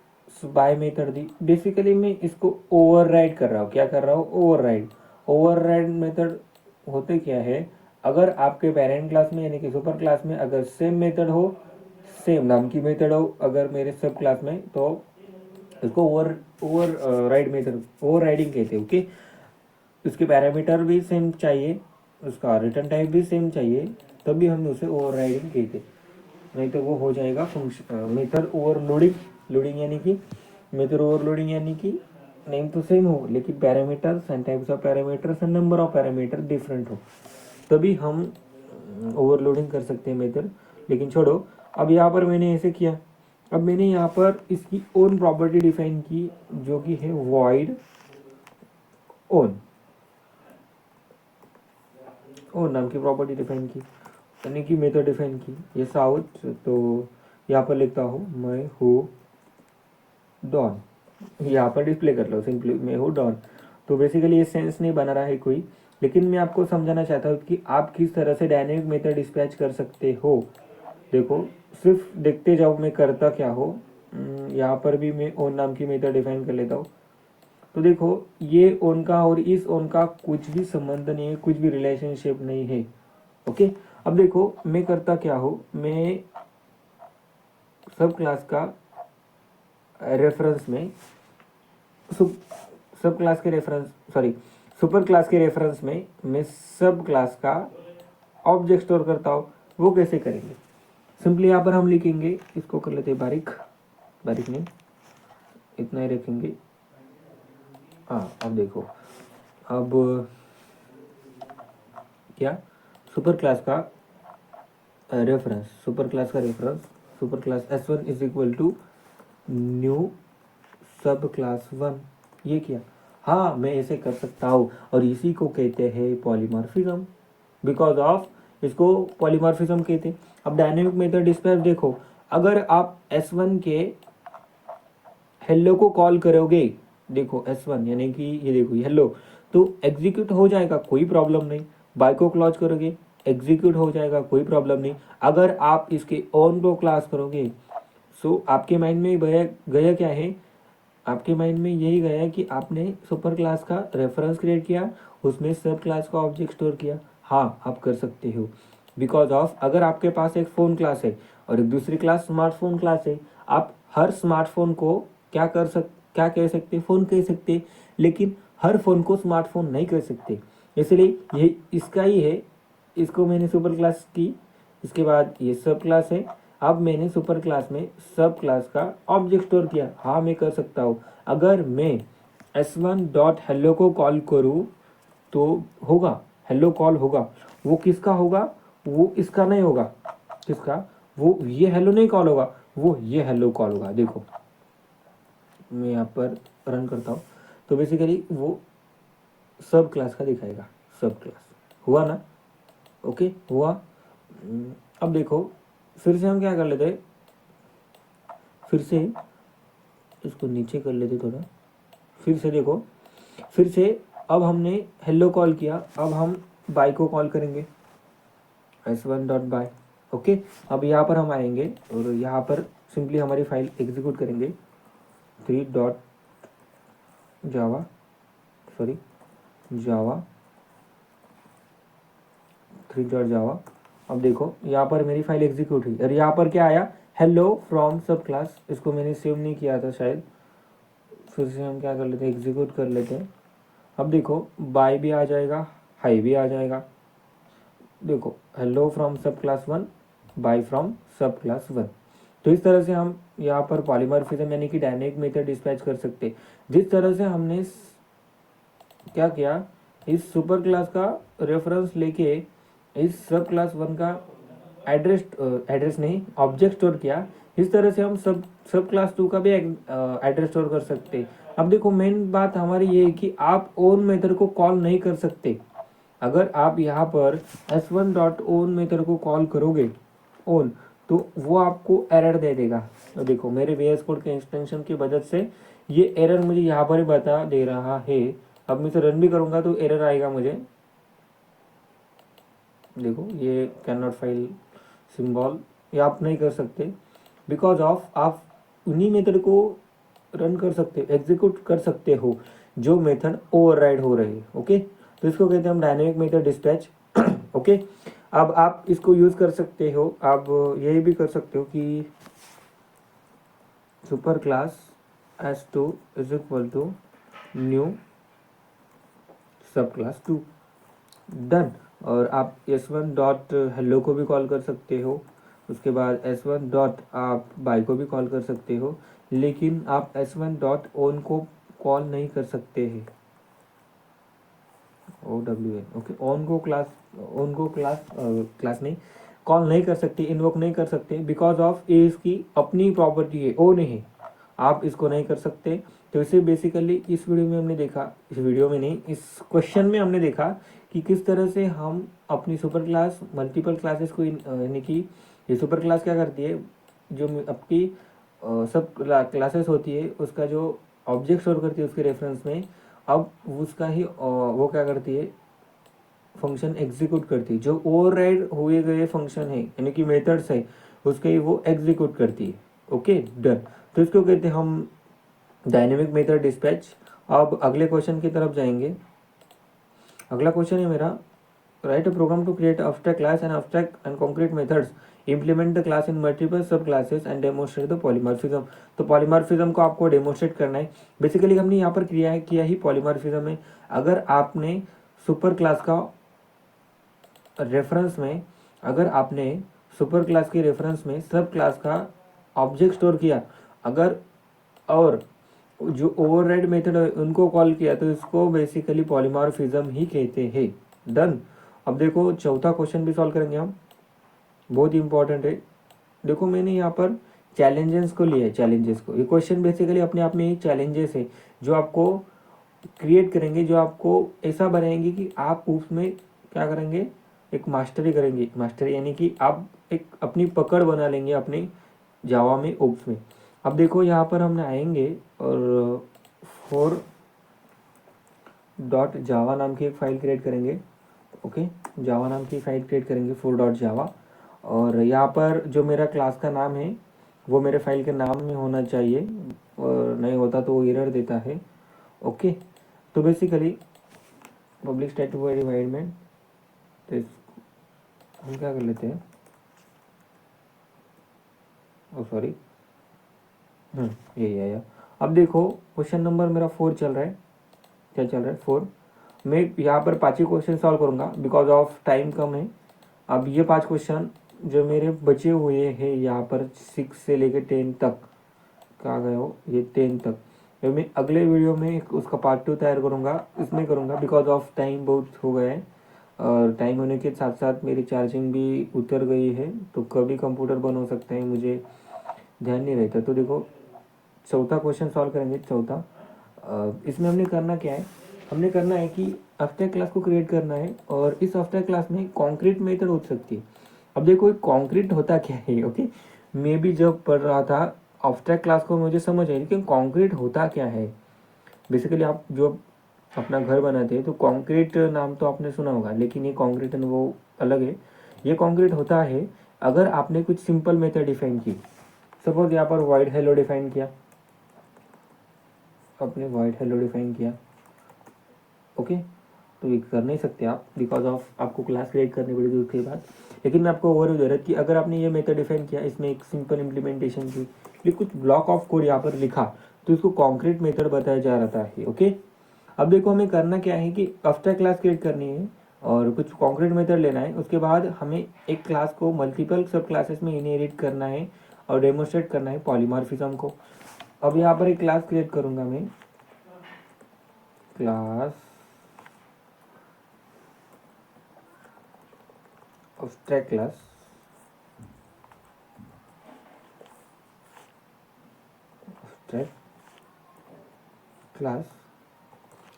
by method the. Basically मैं इसको ओवरराइड कर रहा हूँ, क्या कर रहा हूँ, ओवरराइड। ओवरराइड मेथड होते क्या है, अगर आपके पेरेंट क्लास में यानी कि सुपर क्लास में अगर सेम मेथड हो, सेम नाम की मेथड हो अगर मेरे सब क्लास में, तो इसको over ride method, over riding कहते हैं, ओके। उसके पैरामीटर भी सेम चाहिए, उसका रिटर्न टाइप भी सेम चाहिए, तभी हमने उसे ओवरराइडिंग की थी, नहीं तो वो हो जाएगा फंक्शन मेथड ओवरलोडिंग। लोडिंग यानी कि मेथड ओवरलोडिंग यानी कि नेम तो सेम हो लेकिन parameters and types of parameters and number of parameter different हो, तभी हम ओवरलोडिंग कर सकते हैं मेथड। लेकिन छोड़ो, अब यहाँ पर मैंने ऐसे किया, अब मैंने यहाँ पर इसकी ओन प्रॉपर्टी डिफाइन की जो कि है वॉइड ओन, ओन नाम की प्रॉपर्टी डिफाइन की, यानी कि मेथड डिफाइन की। ये साउथ, तो यहाँ पर लिखता हूँ मैं हूँ डॉन, यहाँ पर डिस्प्ले कर लो सिंपली मैं हूँ डॉन। तो बेसिकली ये सेंस नहीं बना रहा है कोई, लेकिन मैं आपको समझाना चाहता हूँ कि आप किस तरह से डायनेमिक मेथड डिस्पैच कर सकते हो। देखो, सिर्फ देखते जाओ मैं करता क्या हो। यहाँ पर भी मैं ओन नाम की मेथड डिफाइन कर लेता हूँ। तो देखो, ये ओन का और इस ओन का कुछ भी संबंध नहीं है, कुछ भी रिलेशनशिप नहीं है। ओके, अब देखो मैं करता क्या हूँ, मैं सब क्लास का रेफरेंस में सब क्लास के रेफरेंस सॉरी सुपर क्लास के रेफरेंस में मैं सब क्लास का ऑब्जेक्ट स्टोर करता हूँ। वो कैसे करेंगे, सिंपली यहाँ पर हम लिखेंगे, इसको कर लेते हैं बारीक, बारीक नहीं, इतना ही रखेंगे। हाँ, अब देखो, अब क्या, सुपर क्लास का रेफरेंस, सुपर क्लास का reference, super class S1 is equal to new sub class 1। ये किया, हाँ मैं ऐसे कर सकता हूँ, और इसी को कहते हैं पॉलीमॉर्फिज्म। बिकॉज ऑफ इसको पॉलीमॉर्फिज्म कहते हैं। अब डायनेमिक मेथड डिस्पैच देखो, अगर आप S1 के हेलो को कॉल करोगे, देखो S1 यानी कि ये देखो ये हेलो, तो एग्जीक्यूट हो जाएगा, कोई प्रॉब्लम नहीं। बाय को क्लॉज करोगे, एग्जीक्यूट हो जाएगा, कोई प्रॉब्लम नहीं। अगर आप इसके ऑन को क्लास करोगे, सो आपके माइंड में गया गया क्या है, आपके माइंड में यही गया कि आपने सुपर क्लास का रेफरेंस क्रिएट किया, उसमें सब क्लास का ऑब्जेक्ट स्टोर किया। हाँ, आप कर सकते हो। बिकॉज ऑफ अगर आपके पास एक फ़ोन क्लास है और एक दूसरी क्लास स्मार्टफोन क्लास है, आप हर स्मार्टफोन को क्या कह सकते, फ़ोन कह सकते, लेकिन हर फ़ोन को स्मार्टफोन नहीं कह सकते। इसलिए ये इसका ही है, इसको मैंने सुपर क्लास की, इसके बाद ये सब क्लास है। अब मैंने सुपर क्लास में सब क्लास का ऑब्जेक्ट स्टोर किया। हाँ, मैं कर सकता हूँ। अगर मैं S1 डॉट हेलो को कॉल करूँ तो होगा, हेलो कॉल होगा। वो किसका होगा, वो इसका नहीं होगा। किसका, वो ये हेलो नहीं कॉल होगा, वो ये हेलो कॉल होगा। देखो मैं यहाँ पर रन करता हूँ, तो बेसिकली वो सब क्लास का दिखाएगा। सब क्लास हुआ ना, ओके हुआ। अब देखो, फिर से हम क्या कर लेते हैं, फिर से इसको नीचे कर लेते थोड़ा। फिर से देखो, फिर से अब हमने हेलो कॉल किया, अब हम बाय को कॉल करेंगे, S1 डॉट बाय। ओके, अब यहाँ पर हम आएंगे और यहाँ पर सिंपली हमारी फाइल एग्जीक्यूट करेंगे, 3 डॉट जावा, सॉरी जावा 3 डॉट जावा। अब देखो यहाँ पर मेरी फाइल एग्जीक्यूट हुई और यहाँ पर क्या आया, हेलो फ्रॉम सब क्लास। इसको मैंने सेव नहीं किया था शायद, फिर से हम क्या कर लेते हैं, एग्जीक्यूट कर लेते हैं। अब देखो बाय भी आ जाएगा, हाई भी आ जाएगा। देखो हेलो फ्रॉम सब क्लास 1, बाय फ्रॉम सब क्लास 1। तो इस तरह से हम यहाँ पर पॉलीमॉर्फिज्म यानी कि डायनेमिक मेथड डिस्पैच कर सकते। जिस तरह से हमने क्या किया, इस सुपर क्लास का रेफरेंस लेके इस सब क्लास 1 का एड्रेस नहीं ऑब्जेक्ट स्टोर किया, इस तरह से हम सब क्लास 2 का भी एड्रेस स्टोर कर सकते। अब देखो मेन बात हमारी ये है कि आप ओन मेथड को कॉल नहीं कर सकते। अगर आप यहाँ पर S1 डॉट ओन मेथड को कॉल करोगे ओन, तो वो आपको एरर दे देगा। तो देखो मेरे VS कोड के एक्सटेंशन की मदद से ये एरर मुझे यहाँ पर ही बता दे रहा है। अब मैं इसे रन भी करूँगा तो एरर आएगा मुझे। देखो ये कैन नॉट फाइल सिंबल, ये आप नहीं कर सकते। बिकॉज ऑफ आप उन्हीं मेथड को रन कर सकते हो, एग्जीक्यूट कर सकते हो जो मेथड ओवरराइड हो रहे हैं। ओके, तो इसको कहते हैं हम डायनेमिक मेथड डिस्पैच। ओके, अब आप इसको यूज कर सकते हो, आप यही भी कर सकते हो कि super class S2 is equal to new sub class 2, done. और आप s1 डॉट हेलो को भी कॉल कर सकते हो, उसके बाद s1 डॉट आप बाय को भी कॉल कर सकते हो, लेकिन आप s1 डॉट ओन को कॉल नहीं कर सकते हैं। OWN ओके, ऑन को क्लास नहीं कॉल नहीं कर सकते, इन्वोक नहीं कर सकते, बिकॉज ऑफ ये इसकी अपनी प्रॉपर्टी है, ओ नहीं, आप इसको नहीं कर सकते। तो इसे बेसिकली इस वीडियो में हमने देखा, इस वीडियो में नहीं, इस क्वेश्चन में हमने देखा कि किस तरह से हम अपनी सुपर क्लास मल्टीपल क्लासेस को यानी कि ये सुपर क्लास क्या करती है, जो आपकी सब क्लासेस होती है उसका जो ऑब्जेक्ट स्टोर करती है उसके रेफरेंस में, अब उसका ही वो क्या करती है, फंक्शन एग्जीक्यूट करती है, जो ओवरराइड हुए गए फंक्शन है यानी कि मेथड्स है उसके ही वो एग्जीक्यूट करती है। ओके डन, तो इसको कहते हैं हम डायनेमिक मेथड डिस्पैच। अब अगले क्वेश्चन की तरफ जाएंगे। अगला क्वेश्चन है मेरा, write a program to create abstract class and abstract and concrete methods, implement the class in multiple सब classes and demonstrate the polymorphism। तो polymorphism को आपको डेमोस्ट्रेट करना है। बेसिकली हमने यहाँ पर किया ही polymorphism है। अगर आपने सुपर क्लास का रेफरेंस में, अगर आपने सुपर क्लास के रेफरेंस में सब क्लास का ऑब्जेक्ट स्टोर किया, अगर और जो ओवरराइड मेथड है उनको कॉल किया, तो इसको बेसिकली पॉलीमॉर्फिज्म ही कहते हैं। डन। अब देखो चौथा क्वेश्चन भी सॉल्व करेंगे हम, बहुत इंपॉर्टेंट है। देखो मैंने यहाँ पर चैलेंजेस को लिया है, चैलेंजेस को, ये क्वेश्चन बेसिकली अपने आप में ही चैलेंजेस है जो आपको क्रिएट करेंगे, जो आपको ऐसा बनाएंगे कि आप उसमें क्या करेंगे, एक मास्टरी करेंगे। मास्टरी यानी कि आप एक अपनी पकड़ बना लेंगे अपने जावा में, ओप्स में। अब देखो यहाँ पर हमने आएंगे और 4.java नाम की एक फाइल क्रिएट करेंगे। ओके, जावा नाम की फाइल क्रिएट करेंगे 4.java, और यहाँ पर जो मेरा क्लास का नाम है वो मेरे फाइल के नाम में होना चाहिए, और नहीं होता तो वो एरर देता है। ओके, तो basically public static void environment, तो हम क्या कर लेते हैं, ओ सॉरी, यही आया। अब देखो क्वेश्चन नंबर मेरा 4 चल रहा है, क्या चल रहा है 4। मैं यहाँ पर 5 ही क्वेश्चन सॉल्व करूँगा बिकॉज ऑफ टाइम कम है। अब ये 5 क्वेश्चन जो मेरे बचे हुए हैं यहाँ पर 6 से लेकर 10 तक, कहाँ गए हो, ये 10 तक, तो मैं अगले वीडियो में उसका पार्ट 2 तैयार करूँगा, इसमें करूँगा बिकॉज ऑफ टाइम बहुत हो गया है, और टाइम होने के साथ साथ मेरी चार्जिंग भी उतर गई है, तो कभी कंप्यूटर बंद हो सकता है, मुझे ध्यान नहीं रहता। तो देखो चौथा क्वेश्चन सॉल्व करेंगे, चौथा। इसमें हमने करना क्या है, हमने करना है कि abstract क्लास को क्रिएट करना है, और इस abstract क्लास में कॉन्क्रीट मेथड हो सकती है। अब देखो कॉन्क्रीट होता क्या है, ओके, मैं भी जब पढ़ रहा था abstract क्लास को मुझे समझ आई, लेकिन कॉन्क्रीट होता क्या है। बेसिकली आप जो अपना घर बनाते हैं तो कॉन्क्रीट नाम तो आपने सुना होगा, लेकिन ये कॉन्क्रीट वो अलग है। ये कॉन्क्रीट होता है अगर आपने कुछ सिंपल मेथड डिफाइन की, सपोज यहाँ पर वाइड हेलो डिफाइन किया, आपने वाइड हेलो डिफाइन किया, ओके, तो ये कर नहीं सकते आप बिकॉज ऑफ आपको क्लास क्रिएट करनी पड़ेगी उसके बाद। लेकिन मैं आपको ओवरव्यू दे रहा कि अगर आपने ये मेथड डिफाइन किया, इसमें एक सिंपल इम्प्लीमेंटेशन की, ये कुछ ब्लॉक ऑफ कोड यहाँ पर लिखा, तो इसको कॉन्क्रीट मेथड बताया जा रहा है। ओके, अब देखो हमें करना क्या है कि abstract क्लास क्रिएट करनी है और कुछ कॉन्क्रीट मेथड लेना है, उसके बाद हमें एक क्लास को मल्टीपल सब क्लासेस में इनहेरिट करना है और डेमोस्ट्रेट करना है पॉलीमॉर्फिज्म को। अब यहाँ पर एक क्लास क्रिएट करूँगा मैं, class abstract class, abstract class.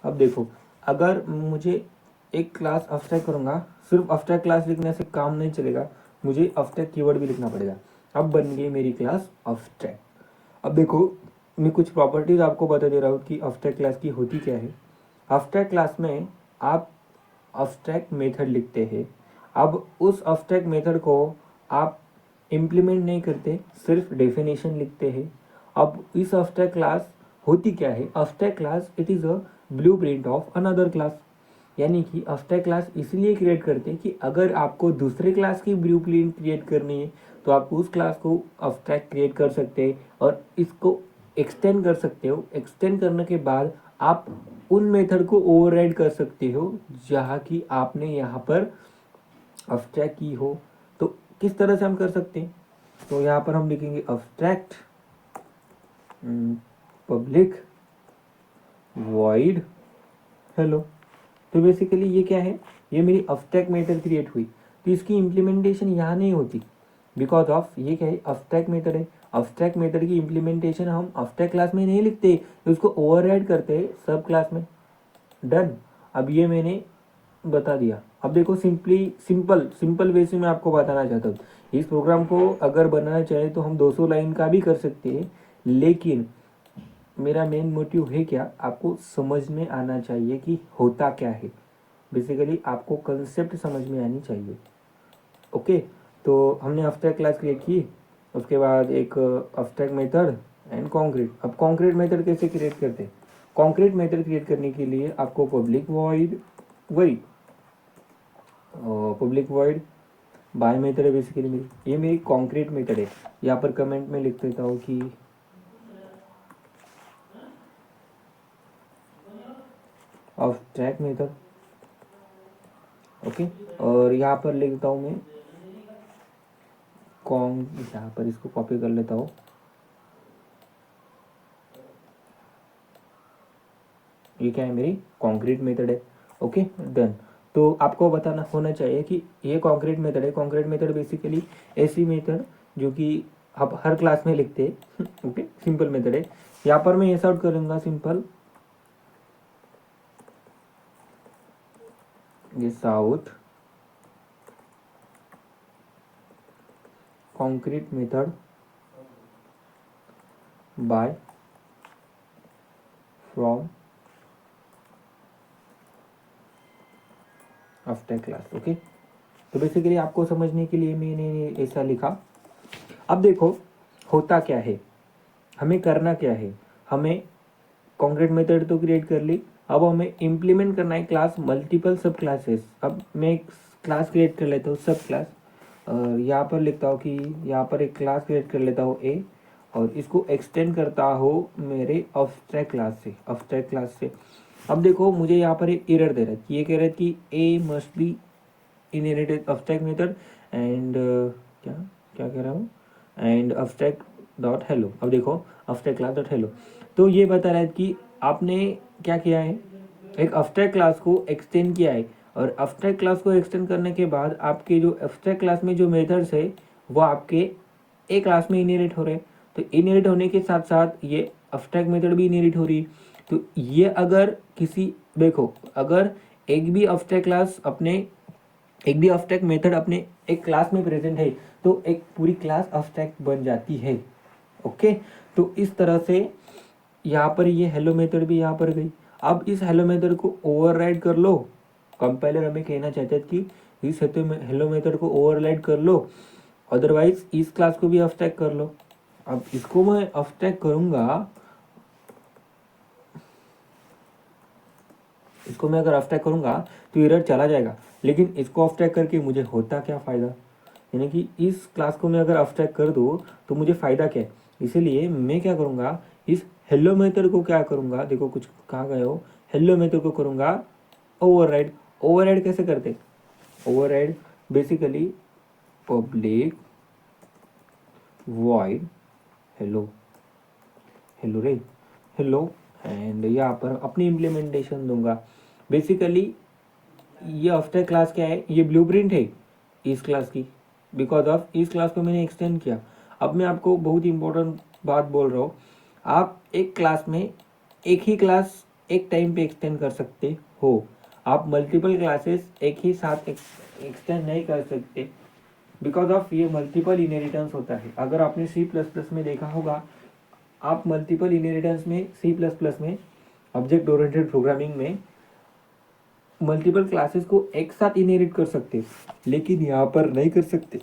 अब देखो अगर मुझे एक क्लास abstract करूँगा, सिर्फ abstract क्लास लिखने से काम नहीं चलेगा, मुझे abstract कीवर्ड भी लिखना पड़ेगा। अब बन गई मेरी क्लास abstract। अब देखो मैं कुछ प्रॉपर्टीज आपको बता दे रहा हूँ कि abstract क्लास की होती क्या है। abstract क्लास में आप abstract मेथड लिखते हैं। अब उस abstract मेथड को आप इम्प्लीमेंट नहीं करते, सिर्फ डेफिनेशन लिखते हैं। अब इस abstract क्लास होती क्या है, abstract class it is a blueprint of another class. यानी कि abstract क्लास इसलिए क्रिएट करते हैं कि अगर आपको दूसरे क्लास की ब्लूप्रिंट क्रिएट करनी है तो आप उस क्लास को abstract क्रिएट कर सकते हैं और इसको एक्सटेंड कर सकते हो। एक्सटेंड करने के बाद आप उन मेथड को ओवरराइड कर सकते हो जहाँ की आपने यहाँ पर अब्स्ट्रैक्ट की हो तो किस तरह से हम कर सकते हैं? तो यहाँ पर हम लिखेंगे अब्स्ट्रैक्ट पब्लिक वॉइड हेलो। तो बेसिकली ये क्या है, ये मेरी अब्स्ट्रैक्ट मेथड क्रिएट हुई, तो इसकी इम्प्लीमेंटेशन यहाँ नहीं होती बिकॉज ऑफ ये क्या है, अब्स्ट्रैक्ट मेथड है। अब्स्ट्रैक्ट मेथड की इम्प्लीमेंटेशन हम अब्स्ट्रैक्ट क्लास में नहीं लिखते, उसको ओवरराइड करते हैं सब क्लास में। डन। अब ये मैंने बता दिया। अब देखो सिंपल सिंपल वे से मैं आपको बताना चाहता हूँ, इस प्रोग्राम को अगर बनाना चाहे तो हम 200 लाइन का भी कर सकते हैं, लेकिन मेरा मेन मोटिव है क्या, आपको समझ में आना चाहिए कि होता क्या है। बेसिकली आपको कंसेप्ट समझ में आनी चाहिए। ओके, तो हमने अब्स्ट्रैक्ट क्लास क्रिएट की, उसके बाद एक अब्स्ट्रैक्ट मेथड एंड कॉन्क्रीट। अब कॉन्क्रीट मेथड कैसे क्रिएट करते हैं? कॉन्क्रीट मेथड क्रिएट करने के लिए आपको पब्लिक वॉइड, वही पब्लिक वॉइड बाय मेथड है बेसिकली मेरी, ये मेरी कॉन्क्रीट मेथड है। यहाँ पर कमेंट में लिख देता हूँ कि अब्स्ट्रैक्ट मेथड। ओके, और यहाँ पर लिख देता हूँ मैं यहाँ पर इसको कॉपी कर लेता हूँ, ये क्या है, मेरी कॉन्क्रीट मेथड है। Okay done. तो आपको बताना होना चाहिए कि ये कॉन्क्रीट मेथड है। कॉन्क्रीट मेथड बेसिकली ऐसी मेथड जो कि आप हर क्लास में लिखते हैं। ओके, सिंपल मेथड है। यहाँ पर मैं ऐसा आउट करूँगा simple this out concrete method by from after class. Okay, तो बेसिकली आपको समझने के लिए मैंने ऐसा लिखा। अब देखो होता क्या है, हमें करना क्या है, हमें कॉन्क्रीट मेथड तो क्रिएट कर ली, अब हमें इम्प्लीमेंट करना है क्लास मल्टीपल सब क्लासेस। अब मैं एक क्लास क्रिएट कर लेता हूँ सब क्लास, यहाँ पर लिखता हूँ कि यहाँ पर एक क्लास क्रिएट कर लेता हूँ ए, और इसको एक्सटेंड करता हूँ मेरे अब्स्ट्रैक्ट क्लास से, अब्स्ट्रैक्ट क्लास से। अब देखो मुझे यहाँ पर एक एरर दे रहा है कि ये कह रहा है कि A must be inherited abstract method and क्या क्या कह रहा हूँ, एंड अब्स्ट्रैक्ट डॉट हेलो। अब देखो अब्स्ट्रैक्ट क्लास डॉट हेलो, तो ये बता रहा है कि आपने क्या किया है, एक अब्स्ट्रैक्ट क्लास को एक्सटेंड किया है, और अब्स्ट्रैक्ट क्लास को एक्सटेंड करने के बाद आपके जो अब्स्ट्रैक्ट क्लास में जो मेथड्स है वो आपके ए क्लास में इनहेरिट हो रहे हैं। तो इनहेरिट होने के साथ साथ ये अब्स्ट्रैक्ट मेथड भी इनहेरिट हो रही है। तो ये अगर किसी, देखो अगर एक भी अब्स्ट्रैक्ट क्लास अपने, एक भी अब्स्ट्रैक्ट मेथड अपने एक क्लास में प्रेजेंट है तो एक पूरी क्लास अब्स्ट्रैक्ट बन जाती है। ओके, तो इस तरह से यहाँ पर ये हेलो मेथड भी यहाँ पर गई। अब इस हेलो मेथड को ओवरराइड कर लो, कंपाइलर हमें कहना चाहता है कि इस हेलो मेथड को ओवरराइड कर लो, अदरवाइज इस क्लास को भी अब्स्ट्रैक्ट कर लो। अब इसको मैं अब्स्ट्रैक्ट करूँगा, इसको मैं अगर अब्स्ट्रैक्ट करूँगा तो एरर चला जाएगा, लेकिन इसको अब्स्ट्रैक्ट करके मुझे होता क्या फ़ायदा, यानी कि इस क्लास को मैं अगर अब्स्ट्रैक्ट कर दूँ तो मुझे फ़ायदा क्या है। इसीलिए मैं क्या करूँगा, इस हेलो मेथड को क्या करूँगा, देखो कुछ कहाँ गए हो, हेलो मेथड को करूँगा ओवरराइड। ओवरराइड कैसे करते, override basically public void hello, hello रे, हेलो, एंड यहाँ पर अपनी इम्प्लीमेंटेशन दूंगा। बेसिकली ये आफ्टर क्लास क्या है, ये ब्लूप्रिंट है इस क्लास की, बिकॉज ऑफ इस क्लास को मैंने एक्सटेंड किया। अब मैं आपको बहुत इंपॉर्टेंट बात बोल रहा हूँ, आप एक क्लास में एक ही क्लास एक टाइम पे एक्सटेंड कर सकते हो, आप मल्टीपल क्लासेस एक ही साथ एक्सटेंड नहीं कर सकते, बिकॉज ऑफ ये मल्टीपल इनहेरिटेंस होता है। अगर आपने सी प्लस प्लस में देखा होगा, आप मल्टीपल इनहेरिटेंस में सी प्लस प्लस में ऑब्जेक्ट ओरिएंटेड प्रोग्रामिंग में मल्टीपल क्लासेस को एक साथ इनहेरिट कर सकते, लेकिन यहाँ पर नहीं कर सकते,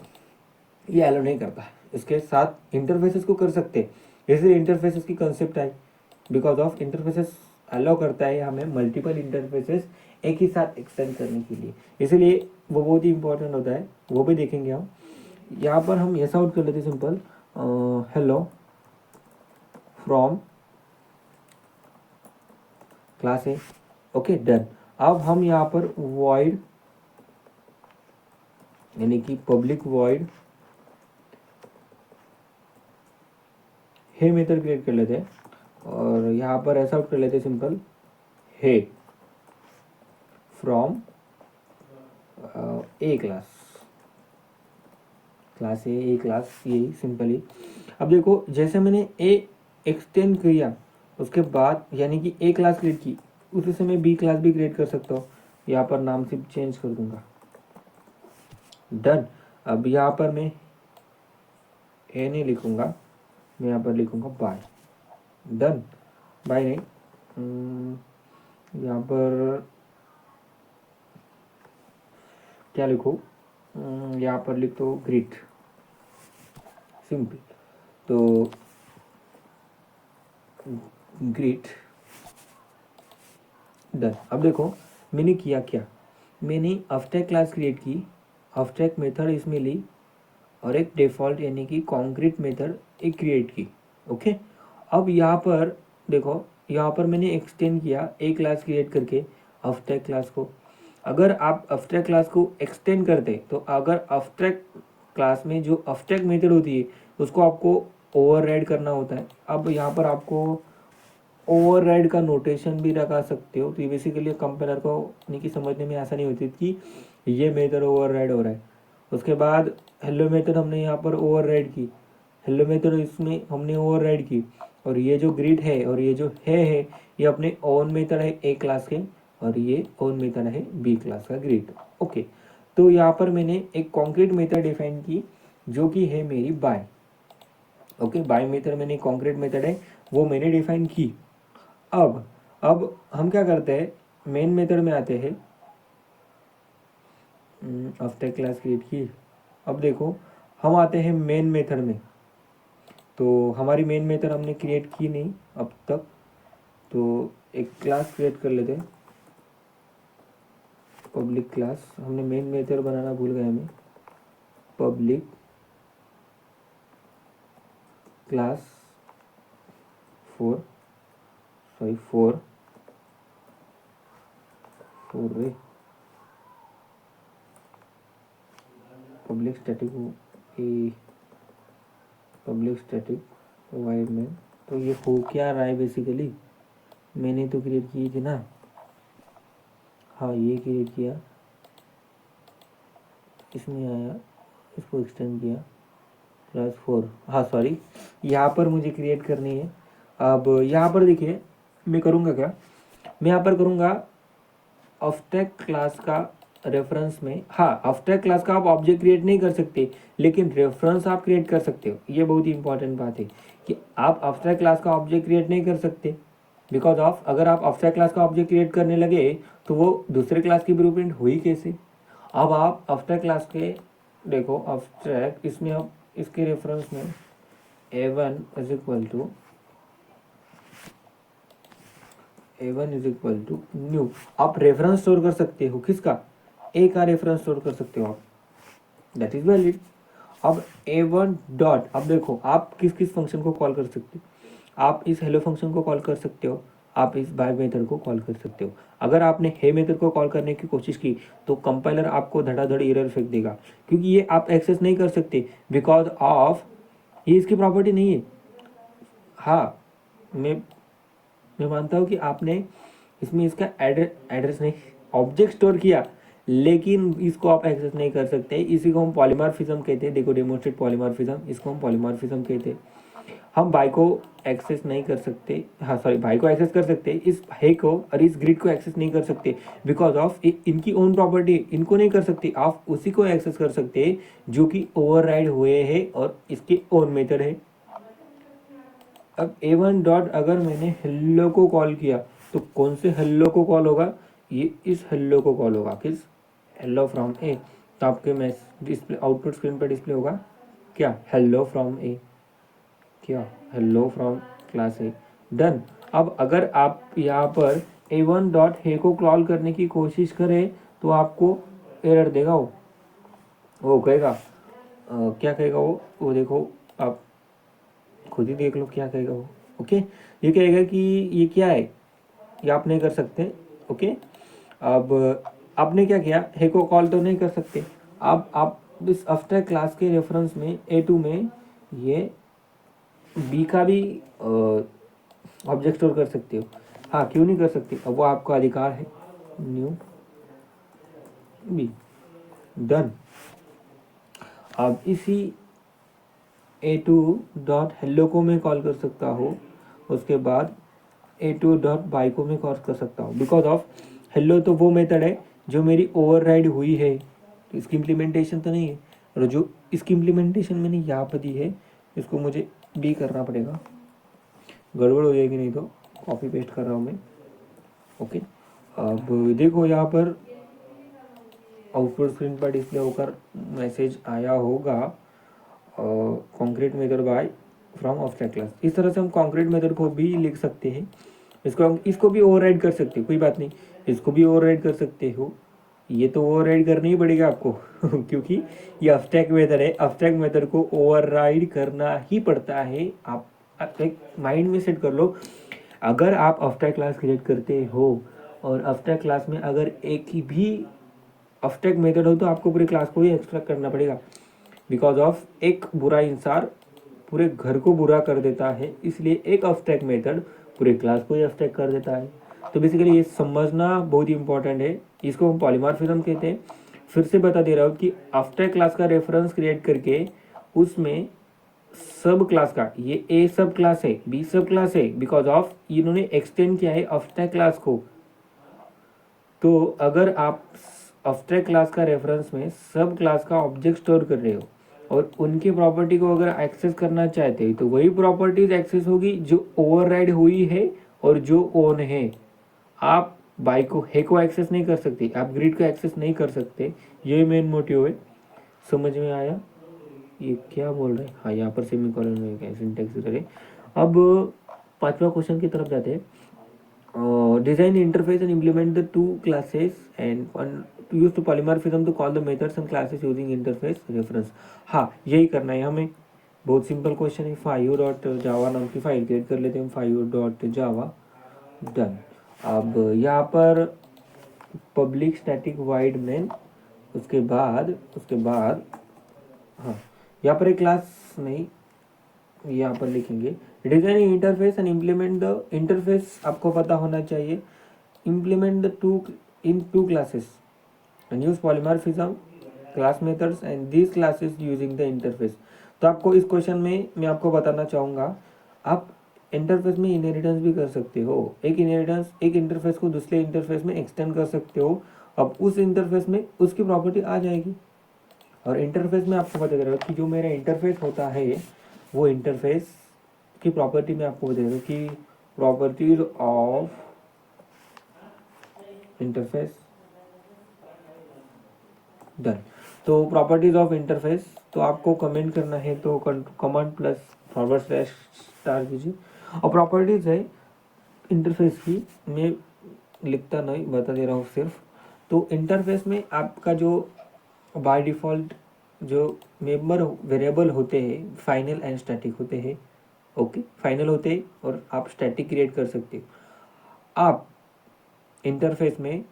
ये एलो नहीं करता। इसके साथ इंटरफेसेस को कर सकते, इसलिए इंटरफेसेस की concept I, because of interfaces allow करता है हमें मल्टीपल इंटरफेसेस एक ही साथ एक्सटेंड करने के लिए, इसलिए वो बहुत ही इंपॉर्टेंट होता है, वो भी देखेंगे हम। यहाँ पर हम ऐसा आउट कर लेते सिंपल हेलो फ्रॉम क्लास है। Okay done. अब हम यहाँ पर वॉइड यानी कि पब्लिक वॉइड हे मेथड क्रिएट कर लेते हैं और यहाँ पर ऐसा कर लेते हैं simple hey from A class A class, यही सिंपली। अब देखो जैसे मैंने ए एक्सटेंड किया उसके बाद यानी कि ए क्लास क्रिएट की, उसी से मैं बी क्लास भी क्रिएट कर सकता हूँ। यहाँ पर नाम सिर्फ चेंज कर दूंगा, डन। अब यहाँ पर मैं ए नहीं लिखूंगा, मैं यहाँ पर लिखूंगा बाय, डन। बाय नहीं, यहाँ पर क्या लिखूँ, यहाँ पर लिख दो ग्रीट, सिंपल। तो ग्रीट, डन। अब देखो मैंने किया क्या, मैंने अब्स्ट्रैक्ट क्लास क्रिएट की, अब्स्ट्रैक्ट मेथड इसमें ली और एक डिफ़ॉल्ट यानी कि कॉन्क्रीट मेथड एक क्रिएट की। ओके, अब यहाँ पर देखो, यहाँ पर मैंने एक्सटेंड किया एक क्लास क्रिएट करके अब्स्ट्रैक्ट क्लास को। अगर आप अब्स्ट्रैक्ट क्लास को एक्सटेंड करते तो अगर अब्स्ट्रैक्ट क्लास में जो अब्स्ट्रैक्ट मेथड होती है उसको आपको ओवरराइड करना होता है। अब यहाँ पर आपको ओवरराइड का नोटेशन भी लगा सकते हो, तो ये बेसिकली कंपाइलर को यानी कि समझने में आसानी होती है कि ये मेथड ओवरराइड हो रहा है। उसके बाद हेलो मेथड हमने यहाँ पर ओवरराइड की, हेलो मेथड इसमें हमने ओवरराइड की, और ये जो ग्रिड है और ये जो है ये अपने ओन मेथड है ए क्लास के, और ये ओन मेथड है बी क्लास का ग्रिड। ओके, तो यहाँ पर मैंने एक कॉन्क्रीट मेथड डिफाइन की जो कि है मेरी बाय। ओके, बाय मेथड मैंने कॉन्क्रीट मेथड है वो मैंने डिफाइन की। अब हम क्या करते हैं, मेन मेथड में आते हैं, आफ्टर क्लास क्रिएट की। अब देखो हम आते हैं मेन मेथड में, तो हमारी मेन मेथड हमने क्रिएट की नहीं अब तक, तो एक क्लास क्रिएट कर लेते हैं, पब्लिक क्लास। हमने मेन मेथड बनाना भूल गए हमें, पब्लिक क्लास फोर रे पब्लिक स्टैटिक वाइड में। तो ये हो क्या रहा है बेसिकली, मैंने तो क्रिएट की थी ना, हाँ ये क्रिएट किया, इसमें आया, इसको एक्सटेंड किया क्लास 4, हाँ सॉरी, यहाँ पर मुझे क्रिएट करनी है। अब यहाँ पर देखिए मैं करूँगा क्या, मैं यहाँ पर करूँगा अब्स्ट्रैक्ट क्लास का रेफरेंस में, हाँ अब्स्ट्रैक्ट क्लास का आप ऑब्जेक्ट क्रिएट नहीं कर सकते लेकिन रेफरेंस आप क्रिएट कर सकते हो। ये बहुत ही इंपॉर्टेंट बात है कि आप अब्स्ट्रैक्ट क्लास का ऑब्जेक्ट क्रिएट नहीं कर सकते, बिकॉज ऑफ अगर आप अब्स्ट्रैक्ट क्लास का ऑब्जेक्ट क्रिएट करने लगे तो वो दूसरे क्लास की ब्लूप्रिंट हुई कैसे। अब आप अब्स्ट्रैक्ट क्लास के देखो, अब्स्ट्रैक्ट इसमें अब इसके रेफरेंस में a1 is equal to new, आप रेफरेंस स्टोर कर सकते हो, किसका, ए का रेफरेंस स्टोर कर सकते हो आप, दैट इज वैलिड। अब a1 डॉट, अब देखो आप किस किस फंक्शन को कॉल कर सकते हो, आप इस हेलो फंक्शन को कॉल कर सकते हो, आप इस बाय मेथड को कॉल कर सकते हो। अगर आपने हे मेथड को कॉल करने की कोशिश की तो कंपाइलर आपको धड़ाधड़ एरर फेंक देगा, क्योंकि ये आप एक्सेस नहीं कर सकते बिकॉज ऑफ ये इसकी प्रॉपर्टी नहीं है। हाँ मैं मानता हूँ कि आपने इसमें इसका एड्रेस नहीं, ऑब्जेक्ट स्टोर किया लेकिन इसको आप एक्सेस नहीं कर सकते, इसी को हम पॉलीमॉर्फिज्म कहते हैं। देखो डेमोन्स्ट्रेट पॉलीमॉर्फिज्म, इसको हम पॉलीमॉर्फिज्म कहते हैं। हम बाय को एक्सेस नहीं कर सकते, हाँ सॉरी बाय को एक्सेस कर सकते, इस हे को और इस ग्रिड को एक्सेस नहीं कर सकते बिकॉज ऑफ इनकी ओन प्रॉपर्टी, इनको नहीं कर सकते, आप उसी को एक्सेस कर सकते जो कि ओवरराइड हुए हैं और इसके ओन मेथड है। अब a1 डॉट अगर मैंने हेलो को कॉल किया तो कौन से हेलो को कॉल होगा, ये इस हेलो को कॉल होगा, किस, हेलो फ्रॉम ए। तो आपके डिस्प्ले आउटपुट स्क्रीन पर डिस्प्ले होगा क्या, हेलो फ्रॉम ए, क्या hello from class A, done. अब अगर आप यहाँ पर a1 डॉट हे को कॉल करने की कोशिश करें तो आपको एरर देगा, वो कहेगा क्या कहेगा वो देखो आप खुद ही देख लो क्या कहेगा वो। ओके, ये कहेगा कि ये क्या है, ये आप नहीं कर सकते। ओके, अब आपने क्या किया, हे को कॉल तो नहीं कर सकते, अब आप इस अब्स्ट्रैक्ट क्लास के रेफरेंस में A2 में ये बी का भी ऑब्जेक्ट स्टोर कर सकते हो। हाँ, क्यों नहीं कर सकते, अब वो आपका अधिकार है। New B, done. अब इसी A2 डॉट हेलो को मैं कॉल कर सकता हूँ, उसके बाद A2 डॉट बाई को मैं कॉल कर सकता हूँ। बिकॉज ऑफ हेलो तो वो मेथड है जो मेरी ओवरराइड हुई है, तो इसकी इम्प्लीमेंटेशन तो नहीं है, और जो इसकी इम्प्लीमेंटेशन मैंने यहाँ पर दी है इसको मुझे बी करना पड़ेगा, गड़बड़ हो जाएगी नहीं तो। कॉपी पेस्ट कर रहा हूँ मैं। ओके, अब देखो यहाँ पर आउटपुट स्क्रीन पर डिस्प्ले होकर मैसेज आया होगा, concrete method by from abstract class. इस तरह से हम कॉन्क्रीट मेथड को भी लिख सकते हैं। इसको भी ओवरराइड कर सकते हो, कोई बात नहीं, इसको भी ओवरराइड कर सकते हो। ये तो ओवरराइड करना ही पड़ेगा आपको क्योंकि ये अब्स्ट्रैक्ट मेथड है, अब्स्ट्रैक्ट मेथड को ओवरराइड करना ही पड़ता है। आप एक माइंड में सेट कर लो, अगर आप अब्स्ट्रैक्ट क्लास क्रिएट करते हो और अब्स्ट्रैक्ट क्लास में अगर एक ही भी अब्स्ट्रैक्ट मेथड हो तो आपको पूरी क्लास को ही एक्सट्रैक्ट करना पड़ेगा। बिकॉज ऑफ एक बुरा इंसान पूरे घर को बुरा कर देता है, इसलिए एक अब्स्ट्रैक्ट मेथड पूरे क्लास को ही अब्स्ट्रैक्ट कर देता है। तो बेसिकली ये समझना बहुत ही इंपॉर्टेंट है, इसको हम पॉलीमॉर्फिज्म कहते हैं। फिर से बता दे रहा हूँ कि अब्स्ट्रैक्ट क्लास का रेफरेंस क्रिएट करके उसमें सब क्लास का, ये ए सब क्लास है, बी सब क्लास है, बिकॉज ऑफ इन्होंने एक्सटेंड किया है अब्स्ट्रैक्ट क्लास को। तो अगर आप अब्स्ट्रैक्ट क्लास का रेफरेंस में सब क्लास का ऑब्जेक्ट स्टोर कर रहे हो और उनकी प्रॉपर्टी को अगर एक्सेस करना चाहते हैं तो वही प्रॉपर्टीज एक्सेस होगी जो ओवरराइड हुई है और जो ओन है। आप बाई को है को एक्सेस नहीं कर सकते, आप ग्रिड को एक्सेस नहीं कर सकते, ये मेन मोटिव है। समझ में आया? ये क्या बोल रहे हैं? हाँ, यहाँ पर सेमीकोलन में सिंटैक्स है। अब पांचवा क्वेश्चन की तरफ जाते हैं। Design the interface and implement the two classes and use the polymorphism to call the methods and classes using interface reference। हाँ, यही करना है हमें, बहुत सिंपल क्वेश्चन है। five.java नाम की फाइल क्रिएट कर लेते हैं, five.java, डन। अब यहाँ पर पब्लिक स्टैटिक वाइड मेन, उसके बाद हाँ, यहाँ पर एक क्लास नहीं, यहाँ पर लिखेंगे design interface and implement the interface, आपको पता होना चाहिए। Implement the two classes and use polymorphism class methods and these classes using the interface. तो आपको इस क्वेश्चन में मैं आपको बताना चाहूँगा, आप इंटरफेस में इनहेरिटेंस भी कर सकते हो। एक इंटरफेस को दूसरे इंटरफेस में एक्सटेंड कर सकते हो। अब उस इंटरफेस में उसकी प्रॉपर्टी आ जाएगी। और इंटरफेस में आपको बता दे रहा हूँ कि जो मेरा इंटरफेस होता है वो इंटरफेस की प्रॉपर्टी में आपको बता रहा हूँ कि प्रॉपर्टीज ऑफ इंटरफेस, डन। तो प्रॉपर्टीज ऑफ इंटरफेस, तो आपको कमेंट करना है तो command plus forward slash star कीजिए। और प्रॉपर्टीज है इंटरफेस की, मैं लिखता नहीं, बता दे रहा हूँ सिर्फ। तो इंटरफेस में आपका जो बाय डिफ़ॉल्ट जो मेंबर वेरिएबल होते हैं फाइनल एंड स्टैटिक होते हैं। ओके, फाइनल होते हैं और आप स्टैटिक क्रिएट कर सकते हो। आप इंटरफेस में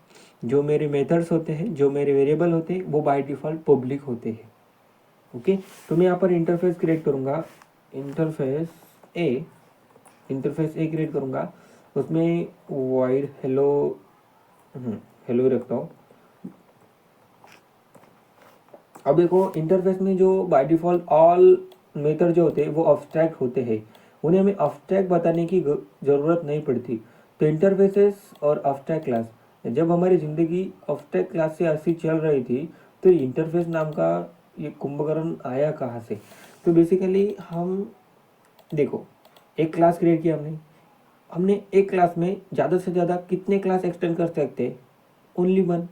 जो मेरे मेथड्स होते हैं, जो मेरे वेरिएबल होते हैं, वो बाय डिफ़ॉल्ट पब्लिक होते हैं। ओके, तो मैं यहाँ पर इंटरफेस क्रिएट करूँगा, इंटरफेस ए क्रिएट करूँगा, उसमें वाइड हेलो रखता हूँ। अब देखो इंटरफेस में जो बाय डिफ़ॉल्ट ऑल मेथड जो होते हैं वो अब्स्ट्रैक्ट होते हैं, उन्हें हमें अब्स्ट्रैक्ट बताने की ज़रूरत नहीं पड़ती। तो इंटरफेसेस और अब्स्ट्रैक्ट क्लास, जब हमारी ज़िंदगी अब्स्ट्रैक्ट क्लास से ऐसी चल रही थी तो इंटरफेस नाम का ये कुंभकर्ण आया कहाँ से? तो बेसिकली हम देखो, एक क्लास क्रिएट किया हमने एक क्लास में ज़्यादा से ज़्यादा कितने क्लास एक्सटेंड कर सकते हैं? Only one.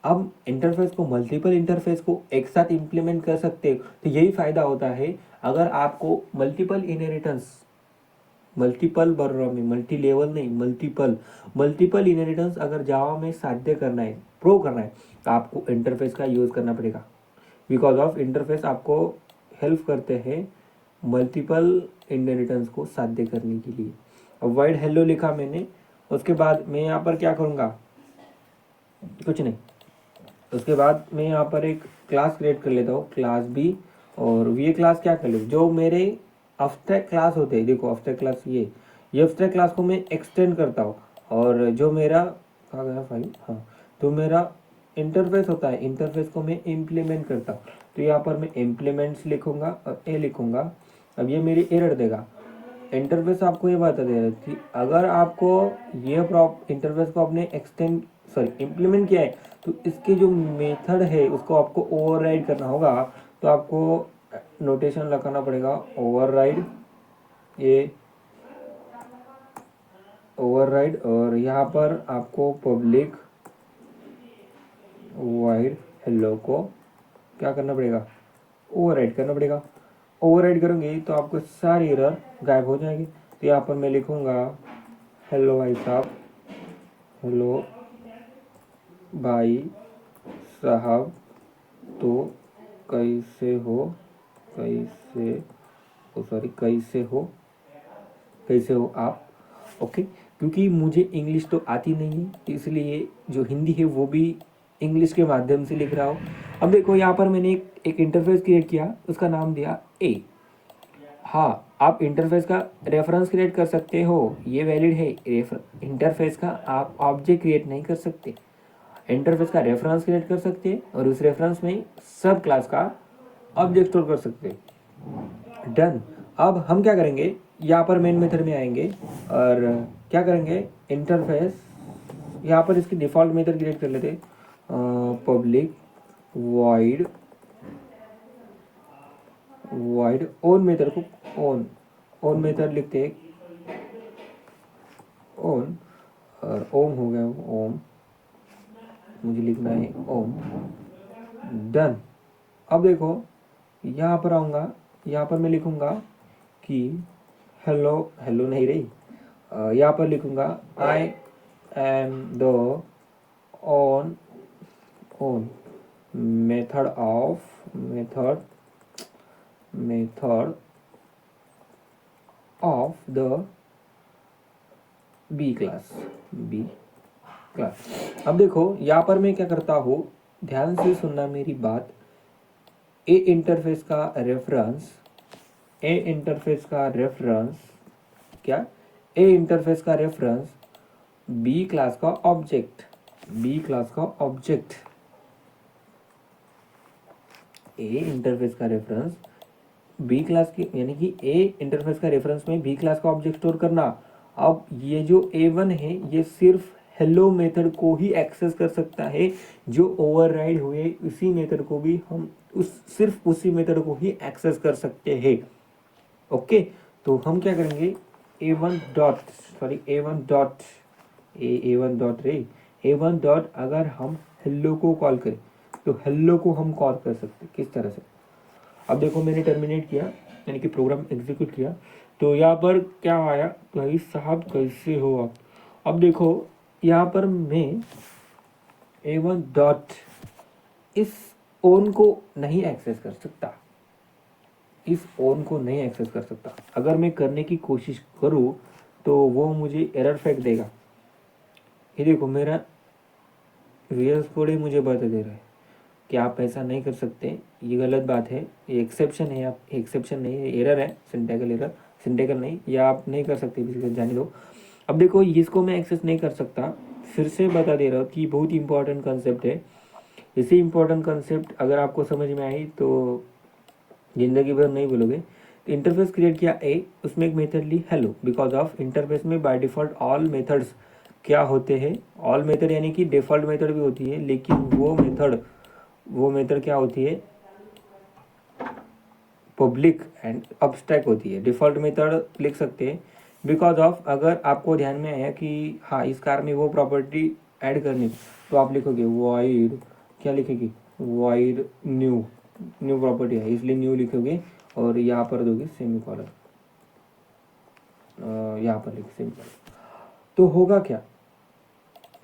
अब इंटरफेस को मल्टीपल इंटरफेस को एक साथ इंप्लीमेंट कर सकते हो। तो यही फायदा होता है अगर आपको मल्टीपल इनहेरिटेंस, मल्टीपल बोल रहा हूँ मैं, मल्टी लेवल नहीं, मल्टीपल इनहेरिटेंस अगर जावा में साध्य करना है, प्रो करना है, तो आपको इंटरफेस का यूज़ करना पड़ेगा। बिकॉज ऑफ इंटरफेस आपको हेल्प करते हैं मल्टीपल इनहेरिटेंस को साध्य करने के लिए। अब वाइड हेलो लिखा मैंने, उसके बाद मैं यहाँ पर क्या करूँगा, कुछ नहीं, उसके बाद मैं यहाँ पर एक क्लास क्रिएट कर लेता हूँ, क्लास बी, और ये क्लास क्या कर ले, जो मेरे अब्स्ट्रैक्ट क्लास होते हैं, देखो अब्स्ट्रैक्ट क्लास ये अब्स्ट्रैक्ट क्लास को मैं एक्सटेंड करता हूँ, और जो मेरा कहाँ गया फाइल, हाँ, तो मेरा इंटरफेस होता है, इंटरफेस को मैं इम्प्लीमेंट करता हूँ। तो यहाँ पर मैं इम्प्लीमेंट्स लिखूंगा और ए लिखूंगा। अब ये मेरी एरर देगा। इंटरफेस आपको ये बता दे रहा है कि अगर आपको ये इंटरफेस को आपने एक्सटेंड इम्प्लीमेंट किया है, तो इसके जो मेथड है उसको आपको ओवरराइड करना होगा। तो आपको नोटेशन लगाना पड़ेगा, ओवरराइड, ये ओवरराइड, और यहाँ पर आपको पब्लिक वाइड हेलो को क्या करना पड़ेगा, ओवरराइड करना पड़ेगा। ओवरराइड करेंगे तो आपको सारी एरर गायब हो जाएगी। तो यहाँ पर मैं लिखूंगा हेलो भाई साहब, हेलो भाई साहब, तो कैसे हो, कैसे कैसे हो आप। ओके, क्योंकि मुझे इंग्लिश तो आती नहीं है, इसलिए जो हिंदी है वो भी इंग्लिश के माध्यम से लिख रहा हूँ। अब देखो यहाँ पर मैंने एक इंटरफेस क्रिएट किया, उसका नाम दिया ए। हाँ, आप इंटरफेस का रेफरेंस क्रिएट कर सकते हो, ये वैलिड है। इंटरफेस का आप ऑब्जेक्ट क्रिएट नहीं कर सकते, इंटरफेस का रेफरेंस क्रिएट कर सकते हैं, और उस रेफरेंस में सब क्लास का ऑब्जेक्ट स्टोर कर सकते हैं। डन। अब हम क्या करेंगे, यहाँ पर मेन मेथड में आएंगे और क्या करेंगे, इंटरफेस, यहाँ पर इसकी डिफ़ॉल्ट मेथड क्रिएट कर लेते, पब्लिक वाइड ओन मेथड को ओन मेथड लिखते हैं, ओन, और ओम हो गया, ओम मुझे लिखना है ओम। डन। अब देखो यहाँ पर आऊँगा, यहाँ पर मैं लिखूँगा कि हेलो, हेलो नहीं रही, यहाँ पर लिखूँगा I am the own method of the B class. अब देखो यहाँ पर मैं क्या करता हूँ, ध्यान से सुनना मेरी बात। ए इंटरफेस का रेफरेंस क्या, ए इंटरफेस का रेफरेंस बी क्लास का ऑब्जेक्ट, ए इंटरफेस का रेफरेंस बी क्लास की, यानी कि ए इंटरफेस का रेफरेंस में बी क्लास का ऑब्जेक्ट स्टोर करना। अब ये जो A1 है ये सिर्फ हेलो मेथड को ही एक्सेस कर सकता है, जो ओवरराइड हुए उसी मेथड को भी हम सिर्फ उसी मेथड को ही एक्सेस कर सकते हैं। ओके, तो हम क्या करेंगे, A1 डॉट अगर हम हेलो को कॉल करें तो हेलो को हम कॉल कर सकते किस तरह से। अब देखो मैंने टर्मिनेट किया, यानी कि प्रोग्राम एग्जीक्यूट किया, तो यहाँ पर क्या आया, भाई साहब कैसे हो आप। अब देखो यहाँ पर मैं A1 डॉट इस ओन को नहीं एक्सेस कर सकता, अगर मैं करने की कोशिश करूँ तो वो मुझे एरर फेंक देगा। ये देखो मेरा VS कोड ही मुझे बता दे रहा है कि आप ऐसा नहीं कर सकते, ये गलत बात है, ये एक्सेप्शन है, आप एक्सेप्शन नहीं है, एरर है, सिंटैकल नहीं, या आप नहीं कर सकते, बेसिकली जाने दो। अब देखो इसको मैं एक्सेस नहीं कर सकता, फिर से बता दे रहा हूँ कि बहुत इंपॉर्टेंट कंसेप्ट है। इसी इंपॉर्टेंट कंसेप्ट अगर आपको समझ में आई तो ज़िंदगी भर नहीं बोलोगे। तो इंटरफेस क्रिएट किया ए, उसमें एक मेथड ली हेलो, बिकॉज ऑफ इंटरफेस में बाय डिफ़ॉल्ट ऑल मेथड्स क्या होते हैं, ऑल मेथड यानी कि डिफ़ॉल्ट मेथड भी होती है, लेकिन वो मेथड क्या होती है, पब्लिक एंड अब्स्ट्रैक्ट होती है। डिफ़ॉल्ट मेथड लिख सकते हैं बिकॉज ऑफ, अगर आपको ध्यान में आया कि हाँ इस कार में वो प्रॉपर्टी ऐड करनी, तो आप लिखोगे वाइड, क्या लिखेगी, वाइड न्यू प्रॉपर्टी है इसलिए न्यू लिखोगे, और यहाँ पर दोगे सेमीकोलन, यहाँ पर लिख सेमीकोलन। तो होगा क्या,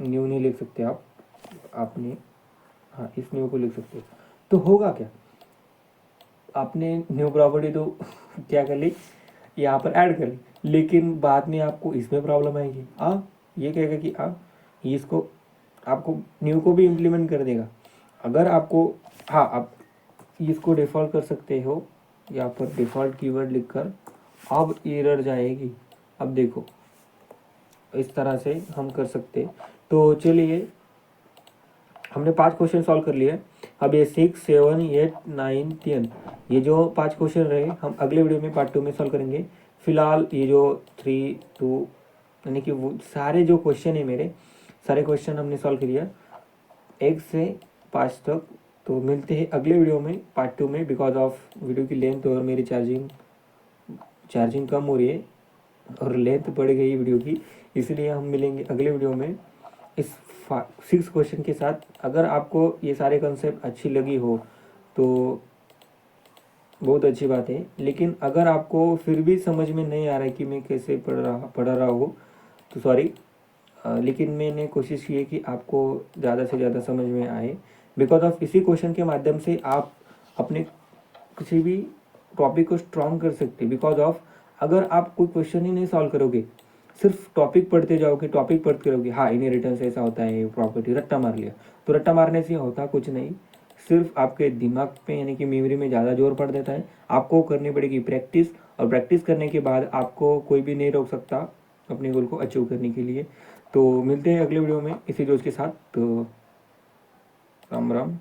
न्यू नहीं लिख सकते आप, आपने हाँ इस न्यू को लिख सकते हो। तो होगा क्या, आपने न्यू प्रॉपर्टी तो क्या कर ली, यहाँ पर ऐड कर ली, लेकिन बाद में आपको इसमें प्रॉब्लम आएगी। ये कहेगा कि इसको आपको न्यू को भी इम्प्लीमेंट कर देगा। अगर आपको, हाँ, आप इसको डिफ़ॉल्ट कर सकते हो, यहाँ पर डिफ़ॉल्ट कीवर्ड लिखकर अब एरर जाएगी। अब देखो इस तरह से हम कर सकते। तो चलिए हमने 5 क्वेश्चन सॉल्व कर लिए। अब ये 6, 7, 8, 9, 10 ये जो 5 क्वेश्चन रहे हम अगले वीडियो में पार्ट 2 में सॉल्व करेंगे। फिलहाल ये जो 3, 2 यानी कि वो सारे जो क्वेश्चन है मेरे सारे क्वेश्चन हमने सॉल्व कर लिया 1 से 5 तक। तो मिलते हैं अगले वीडियो में पार्ट 2 में। बिकॉज ऑफ वीडियो की लेंथ और मेरी चार्जिंग कम हो रही है और लेंथ बढ़ गई वीडियो की, इसलिए हम मिलेंगे अगले वीडियो में इस 6 क्वेश्चन के साथ। अगर आपको ये सारे कंसेप्ट अच्छी लगी हो तो बहुत अच्छी बात है, लेकिन अगर आपको फिर भी समझ में नहीं आ रहा है कि मैं कैसे पढ़ रहा हूँ तो सॉरी, लेकिन मैंने कोशिश की है कि आपको ज़्यादा से ज़्यादा समझ में आए। बिकॉज ऑफ इसी क्वेश्चन के माध्यम से आप अपने किसी भी टॉपिक को स्ट्रॉन्ग कर सकते। बिकॉज ऑफ अगर आप कोई क्वेश्चन ही नहीं सॉल्व करोगे, सिर्फ टॉपिक पढ़ते जाओगे, टॉपिक पढ़ते रहोगे, हाँ इनहेरिटेंस ऐसा होता है, प्रॉपर्टी, रट्टा मार लिया, तो रट्टा मारने से होता कुछ नहीं, सिर्फ आपके दिमाग पे यानी कि मेमोरी में ज़्यादा जोर पड़ देता है। आपको करनी पड़ेगी प्रैक्टिस, और प्रैक्टिस करने के बाद आपको कोई भी नहीं रोक सकता अपने गोल को अचीव करने के लिए। तो मिलते हैं अगले वीडियो में इसी जोश के साथ। तो राम राम।